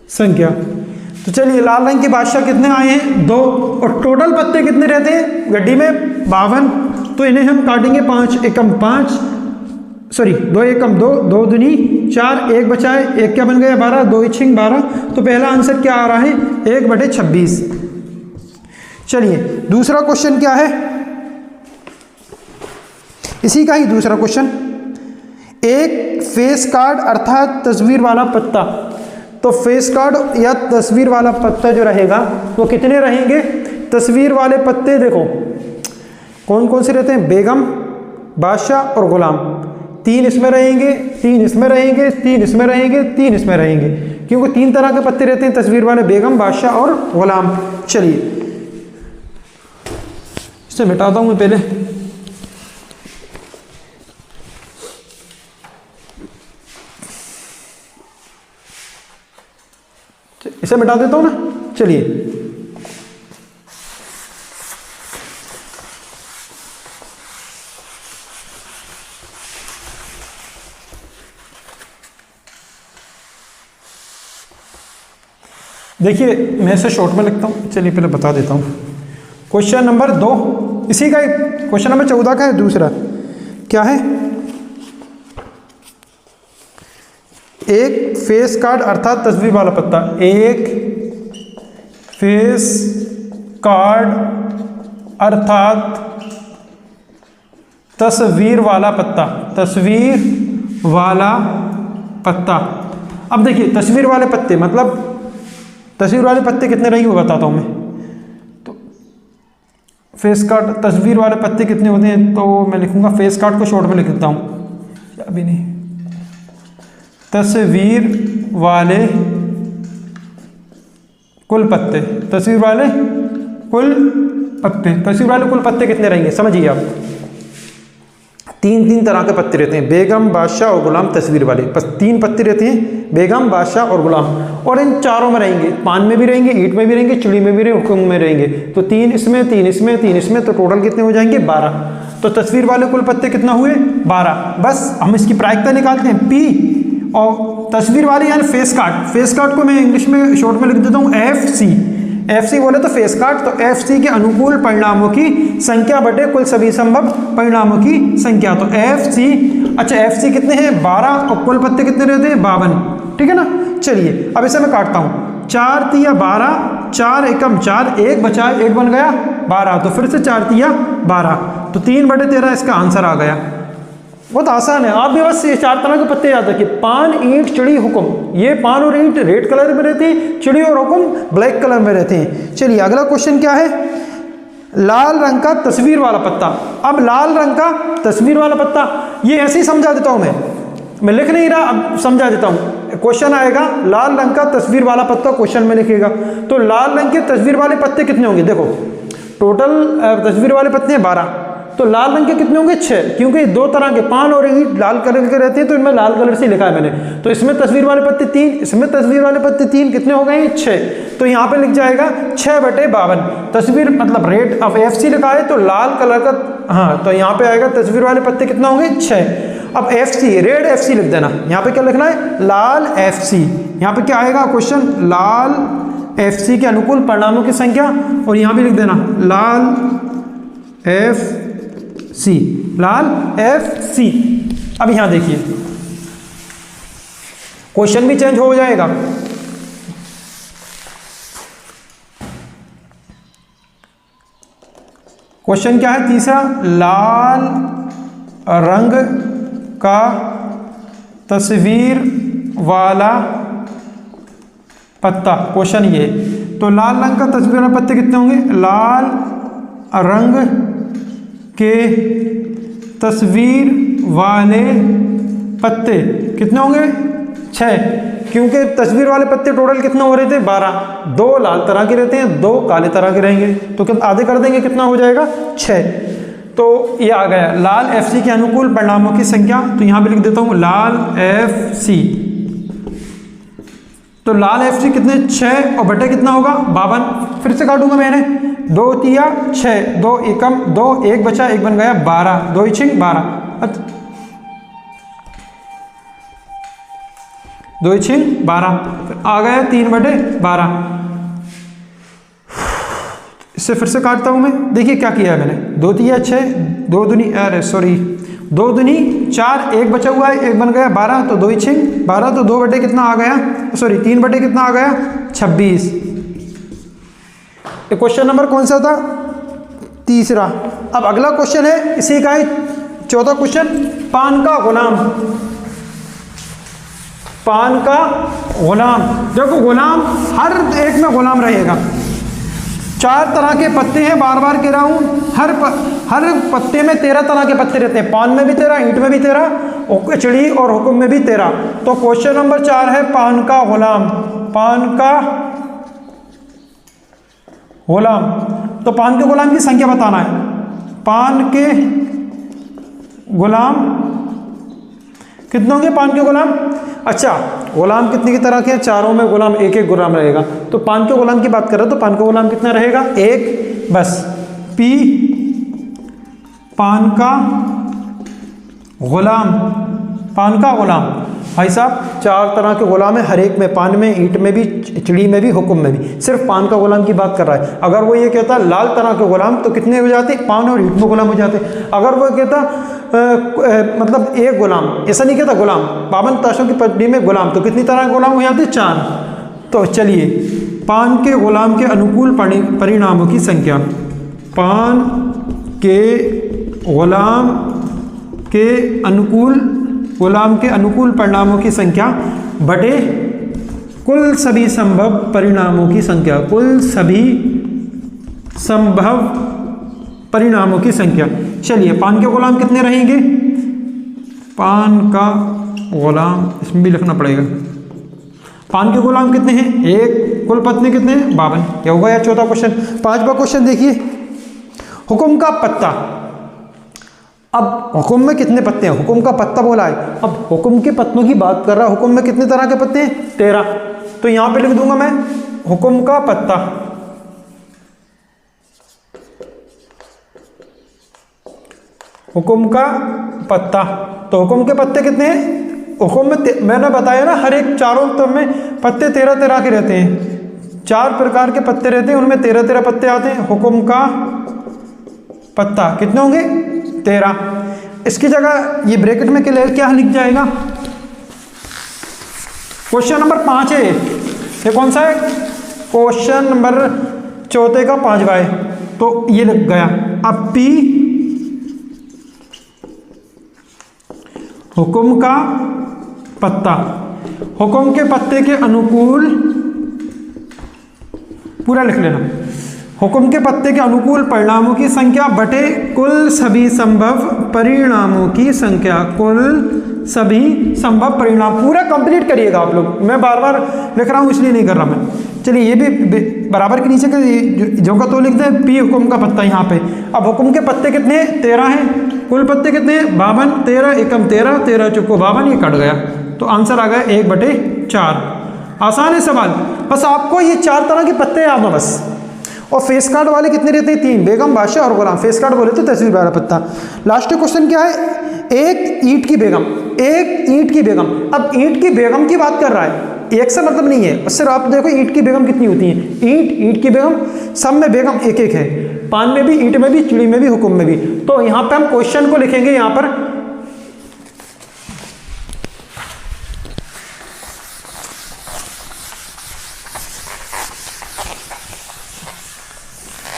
संख्या। तो चलिए लाल रंग के बादशाह कितने आए हैं? 2। और टोटल पत्ते कितने रहते हैं गड्डी में? 52। तो इन्हें हम काटेंगे 5 एकम 5, सॉरी 2 एकम 2, 2 दूनी 4, 1 बचाए, 1 क्या बन गया? 12, 2 छिंग 12। तो पहला आंसर क्या आ रहा है? 1/26। चलिए दूसरा क्वेश्चन क्या है? इसी का ही दूसरा क्वेश्चन, एक फेस कार्ड अर्थात तस्वीर वाला पत्ता। तो फेस कार्ड या तस्वीर वाला पत्ता जो रहेगा वो कितने रहेंगे? तस्वीर वाले पत्ते देखो कौन कौन से रहते हैं? बेगम, बादशाह और गुलाम। 3 इसमें रहेंगे, 3 इसमें रहेंगे, 3 इसमें रहेंगे, 3 इसमें रहेंगे, क्योंकि 3 तरह के पत्ते रहते हैं तस्वीर वाले, बेगम, बादशाह और गुलाम। चलिए इसे मिटाता हूं मैं पहले। इसे मिटा देता हूं ना। चलिए देखिए मैं इसे शॉर्ट में लिखता हूं। चलिए पहले बता देता हूं। क्वेश्चन नंबर 2 इसी का, क्वेश्चन नंबर 14 का है दूसरा। क्या है? एक फेस कार्ड अर्थात तस्वीर वाला पत्ता। एक फेस कार्ड अर्थात तस्वीर वाला पत्ता। तस्वीर वाला पत्ता। अब देखिए तस्वीर वाले पत्ते मतलब तस्वीर वाले पत्ते कितने रहेंगे वो बताता हूं मैं। तो फेस कार्ड तस्वीर वाले पत्ते कितने होते हैं, तो मैं लिखूंगा फेस कार्ड को शॉर्ट में लिख देता हूं। अभी नहीं, तस्वीर वाले कुल पत्ते। तस्वीर वाले कुल पत्ते। तस्वीर वाले कुल पत्ते कितने रहेंगे समझिए आप। 3 तरह के पत्ते रहते हैं, बेगम, बादशाह और गुलाम। तस्वीर वाले बस 3 पत्ते रहते हैं, बेगम, बादशाह और गुलाम। और इन चारों में रहेंगे, पान में भी रहेंगे, ईंट में भी रहेंगे, चिड़ी में भी रहेंगे, हुक्म में रहेंगे। तो 3 इसमें, 3 इसमें, 3 इसमें, तो टोटल कितने हो जाएंगे? 12। तो तस्वीर वाले कुल पत्ते कितना हुए? 12। बस हम इसकी प्रायिकता निकालते हैं P। और तस्वीर वाले यानी फेस कार्ड, फेस कार्ड को मैं इंग्लिश में शॉर्ट में लिख देता हूँ FC। FC बोले तो फेस काट, तो FC के अनुकूल परिणामों की संख्या बटे कुल सभी संभव परिणामों की संख्या। तो FC, अच्छा FC कितने हैं 12 और कुल पत्ते कितने रहते हैं 52, ठीक है ना। चलिए अब इसे मैं काटता हूँ, 4 तिया 12, 4 एकम 4, 1 बचा 1 बन गया 12, तो फिर से 4 तिया 12, तो 3/13 इसका आंसर आ गया। बहुत आसान है, आप भी बस ये 4 तरह के पत्ते याद रखिए, पान, ईंट, चिड़ी, हुक्म। ये पान और ईंट रेड कलर में रहते हैं, चिड़ी और हुक्म ब्लैक कलर में रहते हैं। चलिए अगला क्वेश्चन क्या है, लाल रंग का तस्वीर वाला पत्ता। अब लाल रंग का तस्वीर वाला पत्ता, ये ऐसे ही समझा देता हूं मैं लिख नहीं रहा, अब समझा देता हूं। क्वेश्चन आएगा लाल रंग का तस्वीर वाला पत्ता, क्वेश्चन में लिखेगा। तो लाल रंग के तस्वीर वाले पत्ते कितने होंगे, देखो टोटल तस्वीर वाले पत्ते हैं 12, तो लाल रंग के कितने होंगे 6, क्योंकि 2 तरह के पान और ईंट लाल कलर के रहते हैं, तो इनमें लाल कलर से लिखा है मैंने। तो इसमें तस्वीर वाले पत्ते 3, इसमें तस्वीर वाले पत्ते 3, कितने हो गए 6, तो यहाँ पे लिख जाएगा 6/52। तस्वीर मतलब रेट ऑफ FC लिखा है, तो लाल कलर का, हाँ तो यहाँ पे आएगा तस्वीर वाले पत्ते कितना होंगे 6। अब FC रेड FC लिख देना, यहाँ पे क्या लिखना है लाल FC, यहाँ पे क्या आएगा क्वेश्चन, लाल FC के अनुकूल परिणामों की संख्या, और यहाँ भी लिख देना लाल FC, लाल FC। अब यहाँ देखिए क्वेश्चन भी चेंज हो जाएगा। क्वेश्चन क्या है तीसरा, लाल रंग का तस्वीर वाला पत्ता, क्वेश्चन ये। तो लाल रंग का तस्वीर वाले पत्ते कितने होंगे, लाल रंग के तस्वीर वाले पत्ते कितने होंगे 6, क्योंकि तस्वीर वाले पत्ते टोटल कितने हो रहे थे 12, 2 लाल तरह के रहते हैं, 2 काले तरह के रहेंगे, तो आधे कर देंगे कितना हो जाएगा 6। तो ये आ गया लाल FC के अनुकूल परिणामों की संख्या, तो यहाँ पे लिख देता हूँ लाल FC। तो लाल FC कितने 6 और बटे कितना होगा 52, फिर से काटूंगा मैंने, 2 तिया 6, 2 एकम 2, 1 बचा 1 बन गया 12, 2 6 12, 2 6 12, आ गया 3/12। इससे फिर से काटता हूं मैं, देखिए क्या किया है मैंने, 2 तिया 6, 2 दूनी 2 दूनी 4, 1 बचा हुआ है 1 बन गया 12, तो 2 6 12, तो 2 बटे कितना आ गया, 3 बटे कितना आ गया 26। क्वेश्चन नंबर कौन सा था, तीसरा। अब अगला क्वेश्चन है इसी का ही चौथा क्वेश्चन, पान का गुलाम। पान का गुलाम, देखो गुलाम हर एक में गुलाम रहेगा, 4 तरह के पत्ते हैं, बार बार कह रहा हूं, हर पत्ते में 13 तरह के पत्ते रहते हैं, पान में भी 13, ईंट में भी 13, चिड़ी और हुक्म में भी 13। तो क्वेश्चन नंबर 4 है पान का गुलाम, पान का गुलाम। तो पान के गुलाम की संख्या बताना है, पान के गुलाम कितने होंगे पान के गुलाम, अच्छा गुलाम कितने की तरह के हैं, चारों में गुलाम एक एक गुलाम रहेगा, तो पान के गुलाम की बात कर रहे हो तो पान का गुलाम कितना रहेगा 1, बस P पान का गुलाम, पान का गुलाम। भाई साहब 4 तरह के गुलाम है, हर एक में, पान में, ईंट में भी, चिड़ी में भी, हुक्म में भी, सिर्फ पान का गुलाम की बात कर रहा है। अगर वो ये कहता लाल तरह के गुलाम तो कितने हो जाते, पान और ईंट में गुलाम हो जाते। अगर वो कहता मतलब एक गुलाम, ऐसा नहीं कहता गुलाम, 52 ताशों की पट्टी में गुलाम, तो कितनी तरह के गुलाम हो जाते 4। तो चलिए पान के गुलाम के अनुकूल परिणामों की संख्या, पान के गुलाम के अनुकूल परिणामों की संख्या बटे कुल सभी संभव परिणामों की संख्या, कुल सभी संभव परिणामों की संख्या। चलिए पान के गुलाम कितने रहेंगे, पान का गुलाम, इसमें भी लिखना पड़ेगा, पान के गुलाम कितने हैं 1, कुल पत्ते कितने हैं 52। क्या होगा यार चौथा क्वेश्चन। 5वां क्वेश्चन देखिए, हुक्म का पत्ता। अब हुक्म में कितने पत्ते हैं, हुक्म का पत्ता बोला है, अब हुक्म के पत्तों की बात कर रहा है, हुक्म में कितने तरह के पत्ते हैं 13, तो यहां पे लिख दूंगा मैं हुक्म का पत्ता, हुक्म का पत्ता। तो हुक्म के पत्ते कितने हैं, हुक्म में मैंने बताया ना हर एक चारों तरफ में पत्ते 13 तरह के रहते हैं, 4 प्रकार के पत्ते रहते हैं, उनमें 13 पत्ते आते हैं। हुक्म का पत्ता कितने होंगे? 13। इसकी जगह ये ब्रैकेट में क्या लिख जाएगा? क्वेश्चन नंबर 5 है ये कौन सा है? क्वेश्चन नंबर 4 का 5वां है, तो ये लग गया। अब P हुक्म का पत्ता, हुक्म के पत्ते के अनुकूल, पूरा लिख लेना, हुक्म के पत्ते के अनुकूल परिणामों की संख्या बटे कुल सभी संभव परिणामों की संख्या, कुल सभी संभव परिणाम। पूरा कंप्लीट करिएगा आप लोग, मैं बार बार लिख रहा हूँ इसलिए नहीं कर रहा मैं। चलिए ये भी बराबर के नीचे का जो का तो लिख दें, P हुक्म का पत्ता यहाँ पे। अब हुक्म के पत्ते कितने हैं? 13 हैं। कुल पत्ते कितने हैं? 52। 13 एकम 13, 13 चौको 52, ये कट गया, तो आंसर आ गया 1/4। आसान है सवाल, बस आपको ये 4 तरह के पत्ते याद हो बस। और फेस कार्ड वाले कितने रहते हैं? 3, बेगम, बादशाह और गुलाम। फेस कार्ड बोले तो तहसील वाला पत्ता। लास्ट क्वेश्चन क्या है? एक ईंट की बेगम, एक ईंट की बेगम। अब ईंट की बेगम की बात कर रहा है, एक से मतलब नहीं है, सिर्फ आप देखो ईंट की बेगम कितनी होती है। ईंट की बेगम, सब में बेगम एक एक है, पान में भी, ईंट में भी, चिड़ी में भी, हुक्म में भी। तो यहाँ पे हम क्वेश्चन को लिखेंगे यहाँ पर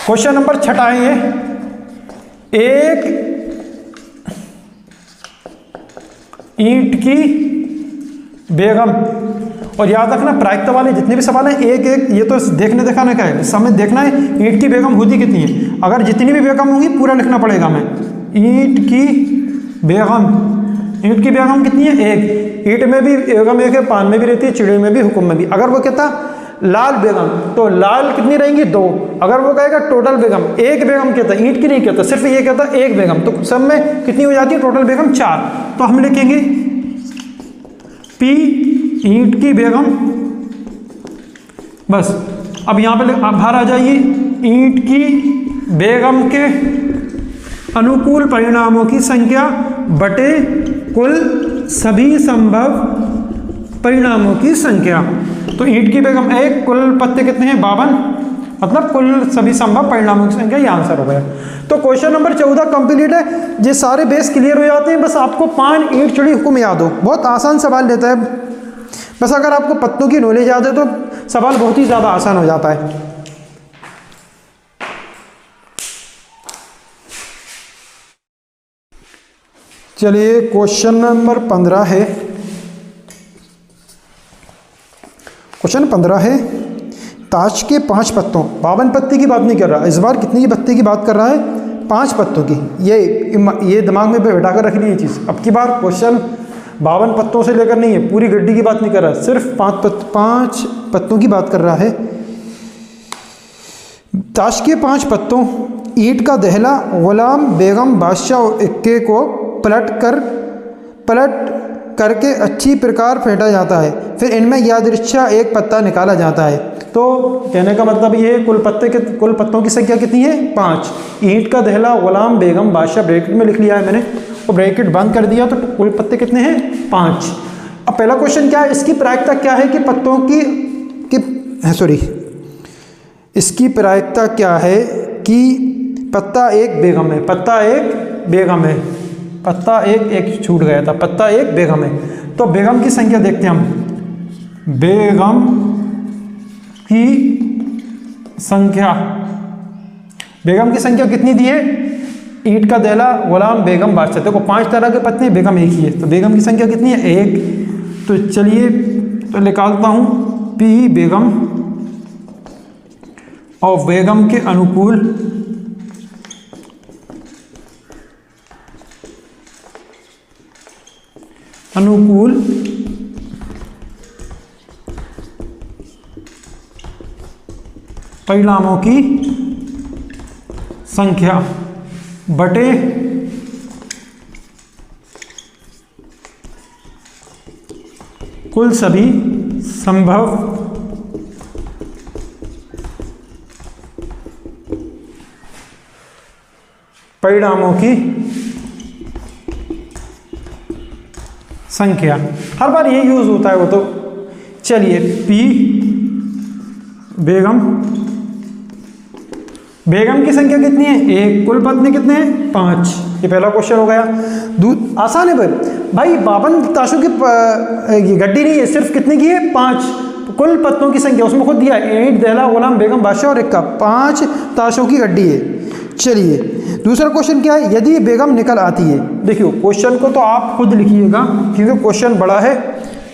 क्वेश्चन नंबर 6 है। एक ईंट की बेगम, और याद रखना प्रायिकता वाले जितने भी सवाल हैं एक एक, ये तो देखने दिखाने का है, समय देखना है ईंट की बेगम होती कितनी है। अगर जितनी भी बेगम होंगी पूरा लिखना पड़ेगा मैं। ईंट की बेगम, ईंट की बेगम कितनी है? एक। ईंट में भी बेगम एक है, पान में भी रहती है, चिड़ी में भी, हुक्म में भी। अगर वो कहता लाल बेगम, तो लाल कितनी रहेंगी? 2। अगर वो कहेगा टोटल बेगम, एक बेगम कहता, ईंट की नहीं कहता, सिर्फ ये कहता एक बेगम, तो सब में कितनी हो जाती है? टोटल बेगम 4। तो हम लिखेंगे P ईंट की बेगम, बस। अब यहाँ पे बाहर आ जाइए, ईंट की बेगम के अनुकूल परिणामों की संख्या बटे कुल सभी संभव परिणामों की संख्या। तो ईंट की बेगम 1, कुल पत्ते कितने हैं? 52, मतलब कुल सभी संभव परिणामों की संख्या, ये आंसर हो गया। तो क्वेश्चन नंबर 14 कंप्लीट है। ये सारे बेस क्लियर हो जाते हैं, बस आपको पान, ईंट, चिड़ी, हुक्म याद हो। बहुत आसान सवाल लेता है, बस अगर आपको पत्तों की नॉलेज याद है तो सवाल बहुत ही ज़्यादा आसान हो जाता है। चलिए क्वेश्चन नंबर 15 है। क्वेश्चन 15 है, ताश के 5 पत्तों, 52 पत्ते की बात नहीं कर रहा इस बार, कितनी की पत्ते की बात कर रहा है? 5 पत्तों की। ये दिमाग में बैठा कर रखनी ये चीज़। अब की बार क्वेश्चन 52 पत्तों से लेकर नहीं है, पूरी गड्डी की बात नहीं कर रहा, सिर्फ 5 पत्तों की बात कर रहा है। ताश के 5 पत्तों, ईंट का दहला, गुलाम, बेगम, बादशाह और इक्के को पलट करके अच्छी प्रकार फेंटा जाता है, फिर इनमें यादृच्छा एक पत्ता निकाला जाता है। तो कहने का मतलब ये कुल पत्तों की संख्या कितनी है? 5। ईंट का दहला, गुलाम, बेगम, बादशाह, ब्रैकेट में लिख लिया है मैंने, और ब्रैकेट बंद कर दिया, तो कुल पत्ते कितने हैं? 5। अब पहला क्वेश्चन क्या है? इसकी प्रायिकता क्या है कि पत्तों इसकी प्रायिकता क्या है कि पत्ता एक बेगम है, पत्ता एक बेगम है, पत्ता एक छूट गया था, पत्ता एक बेगम है। तो बेगम की संख्या देखते हैं हम। बेगम की संख्या, बेगम की संख्या कितनी दी है? ईंट का दहला, गुलाम, बेगम, बादशाह। देखो 5 तरह के पत्ते, बेगम एक ही है, तो बेगम की संख्या कितनी है? 1। तो चलिए तो निकालता हूँ P बेगम, और बेगम के अनुकूल परिणामों की संख्या बटे कुल सभी संभव परिणामों की संख्या। हर बार ये यूज होता है वो तो। चलिए P बेगम की संख्या कितनी है? 1। कुल पत्नी कितने हैं? 5। ये पहला क्वेश्चन हो गया। आसान है भाई 52 ताशों की गड्डी नहीं है, सिर्फ कितने की है? 5। कुल पत्नों की संख्या उसमें खुद दिया है 8 दैला गुलाम बेगम बादशाह और इक्का, 5 ताशों की गड्डी है। चलिए दूसरा क्वेश्चन क्या है? यदि बेगम निकल आती है। देखियो क्वेश्चन को तो आप खुद लिखिएगा क्योंकि क्वेश्चन बड़ा है,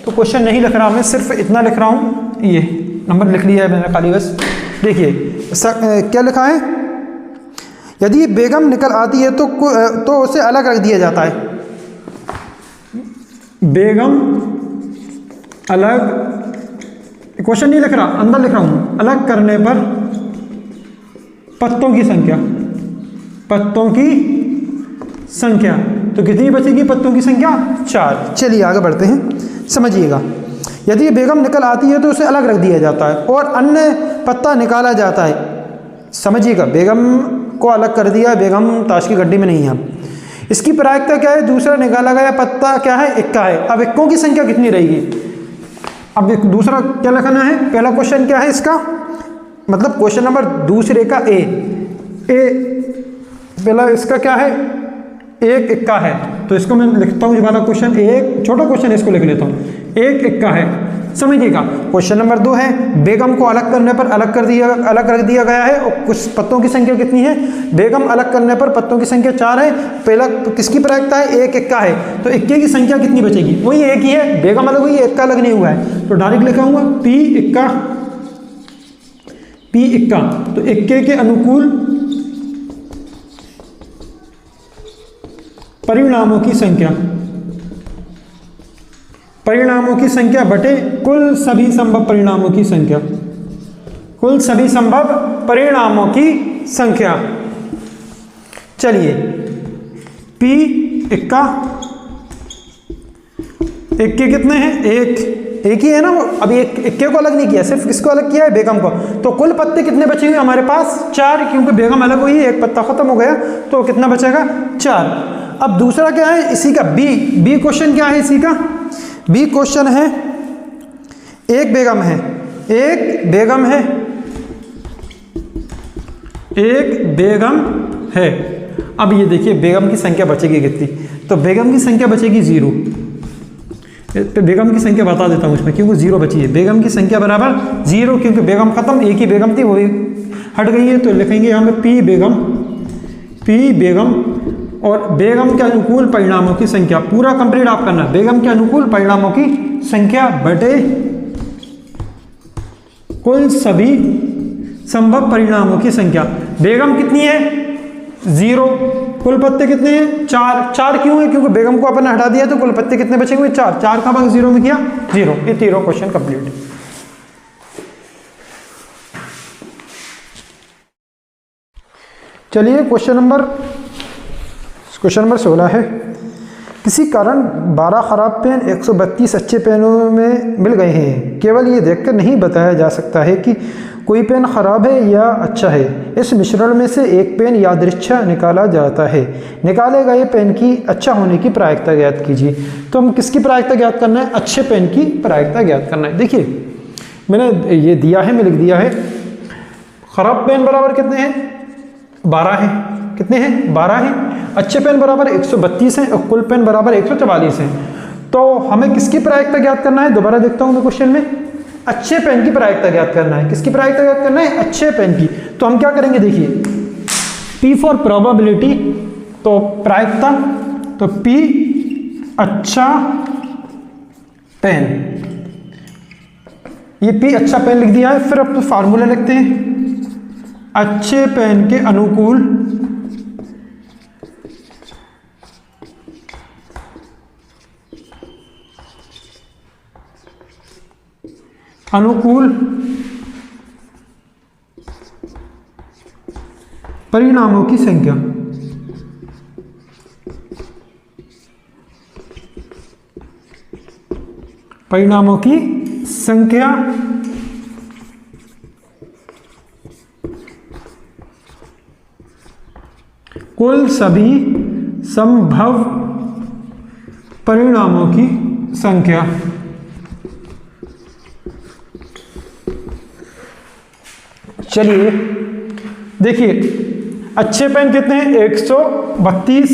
तो क्वेश्चन नहीं लिख रहा, मैं सिर्फ इतना लिख रहा हूँ, ये नंबर लिख लिया है मैंने खाली बस। देखिए क्या लिखा है? यदि बेगम निकल आती है तो उसे अलग रख दिया जाता है। बेगम अलग, क्वेश्चन नहीं लिख रहा, अंदर लिख रहा हूँ। अलग करने पर पत्तों की संख्या तो कितनी बचेगी पत्तों की संख्या? 4। चलिए आगे बढ़ते हैं, समझिएगा। यदि बेगम निकल आती है तो उसे अलग रख दिया जाता है और अन्य पत्ता निकाला जाता है। समझिएगा, बेगम को अलग कर दिया, बेगम ताश की गड्डी में नहीं है। इसकी प्रायिकता क्या है? दूसरा निकाला गया पत्ता क्या है? इक्का है। अब इक्कों की संख्या कितनी रहेगी? अब दूसरा क्या लिखना है? पहला क्वेश्चन क्या है इसका? मतलब क्वेश्चन नंबर दूसरे का ए पहला इसका क्या है? 1 इक्का है, तो इसको मैं लिखता हूँ। वाला क्वेश्चन एक छोटा क्वेश्चन, इसको लिख लेता हूँ। 1 इक्का है, समझिएगा। क्वेश्चन नंबर 2 है, बेगम को अलग करने पर अलग रख दिया गया है और कुछ पत्तों की संख्या कितनी है? बेगम अलग करने पर पत्तों की संख्या 4 है। पहला किसकी प्रायिकता है? 1 इक्का है, तो इक्के की संख्या कितनी बचेगी? वही एक ही है, बेगम अलग हुई है, इक्का अलग नहीं हुआ है, तो डायरेक्ट लिखाऊंगा P इक्का। तो इक्के के अनुकूल परिणामों की संख्या बटे कुल सभी संभव परिणामों की संख्या। चलिए P इक्का, इक्के कितने हैं? एक ही है ना। अभी इक्के को अलग नहीं किया, सिर्फ किसको अलग किया है? बेगम को। तो कुल पत्ते कितने बचेंगे हमारे पास? 4, क्योंकि बेगम अलग हुई, एक पत्ता खत्म हो गया, तो कितना बचेगा? 4। अब दूसरा क्या है इसी का? बी क्वेश्चन क्या है इसी का? बी क्वेश्चन है, एक बेगम है। अब ये देखिए बेगम की संख्या बचेगी कितनी? तो बेगम की संख्या बचेगी 0। तो बेगम की संख्या बता देता हूँ इसमें, क्योंकि 0 बची है। बेगम की संख्या बराबर 0, क्योंकि बेगम खत्म, एक ही बेगम थी, वो भी हट गई है, तो लिखेंगे यहाँ पे P बेगम और बेगम के अनुकूल परिणामों की संख्या। पूरा कंप्लीट आप करना। बेगम के अनुकूल परिणामों की संख्या बटे कुल सभी संभव परिणामों की संख्या। बेगम कितनी है? 0। कुल पत्ते कितने हैं? 4 क्यों है? क्योंकि बेगम को अपन हटा दिया, तो कुल पत्ते कितने बचेंगे? 4 का भाग 0 में किया 0। ये तीनों क्वेश्चन कंप्लीट। चलिए क्वेश्चन नंबर 16 है। किसी कारण 12 खराब पेन 132 अच्छे पेनों में मिल गए हैं। केवल ये देखकर नहीं बताया जा सकता है कि कोई पेन खराब है या अच्छा है। इस मिश्रण में से एक पेन यादृच्छा निकाला जाता है। निकाले गए पेन की अच्छा होने की प्रायिकता ज्ञात कीजिए। तो हम किसकी प्रायिकता ज्ञात करना है? अच्छे पेन की प्रायिकता ज्ञात करना है। देखिए मैंने ये दिया है, मैं लिख दिया है। खराब पेन बराबर कितने हैं? 12 है। कितने हैं? 12 हैं। अच्छे पेन बराबर 132 हैं और कुल पेन बराबर 144 हैं। तो हमें किसकी प्रायिकता ज्ञात करना है? दोबारा देखता हूं मैं क्वेश्चन में। अच्छे पेन की प्रायिकता ज्ञात करना है। किसकी प्रायिकता ज्ञात करना है? अच्छे पेन की। तो हम क्या करेंगे? देखिए P फॉर प्रोबेबिलिटी, तो प्रायिकता, तो P अच्छा पेन, ये P अच्छा पेन लिख दिया है। फिर अब तो फार्मूला लिखते हैं। अच्छे पेन के अनुकूल परिणामों की संख्या। परिणामों की संख्या कुल सभी संभव परिणामों की संख्या। चलिए देखिए अच्छे पेन कितने हैं 132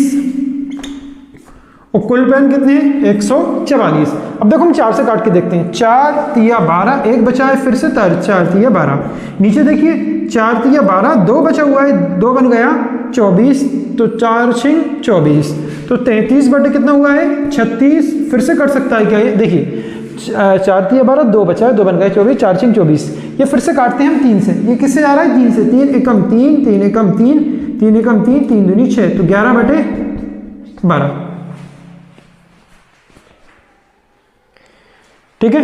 और कुल पेन कितने हैं 144। अब देखो हम 4 से काट के देखते हैं। 4 तिया 12, एक बचा है फिर से 4 तिया 12। नीचे देखिए 4 तिया 12, 2 बचा हुआ है, 2 बन गया 24, तो 4 छिंग 24, तो 33 बटे कितना हुआ है 36। फिर से कट सकता है क्या ये, देखिए 4 तिया 12, 2 बचा है, 2 बन गए 24, 4 छिंग 24। ये फिर से काटते हैं हम 3 से। ये किससे जा रहा है 3 से, 3 एकम 3, 3 एकम 3, 3 एकम 3, 3 दूनी 6, तो 11 बटे 12। ठीक है,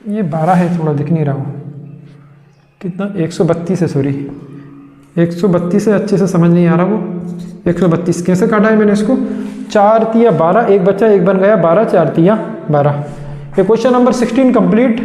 ये 12 है, थोड़ा दिख नहीं रहा हो कितना, 132 है, सॉरी 132 है, अच्छे से समझ नहीं आ रहा वो। 132 कैसे काटा है मैंने इसको, 4 तिया 12, एक बच्चा, एक बन गया 12, 4 तिया 12। ये क्वेश्चन नंबर 16 कंप्लीट।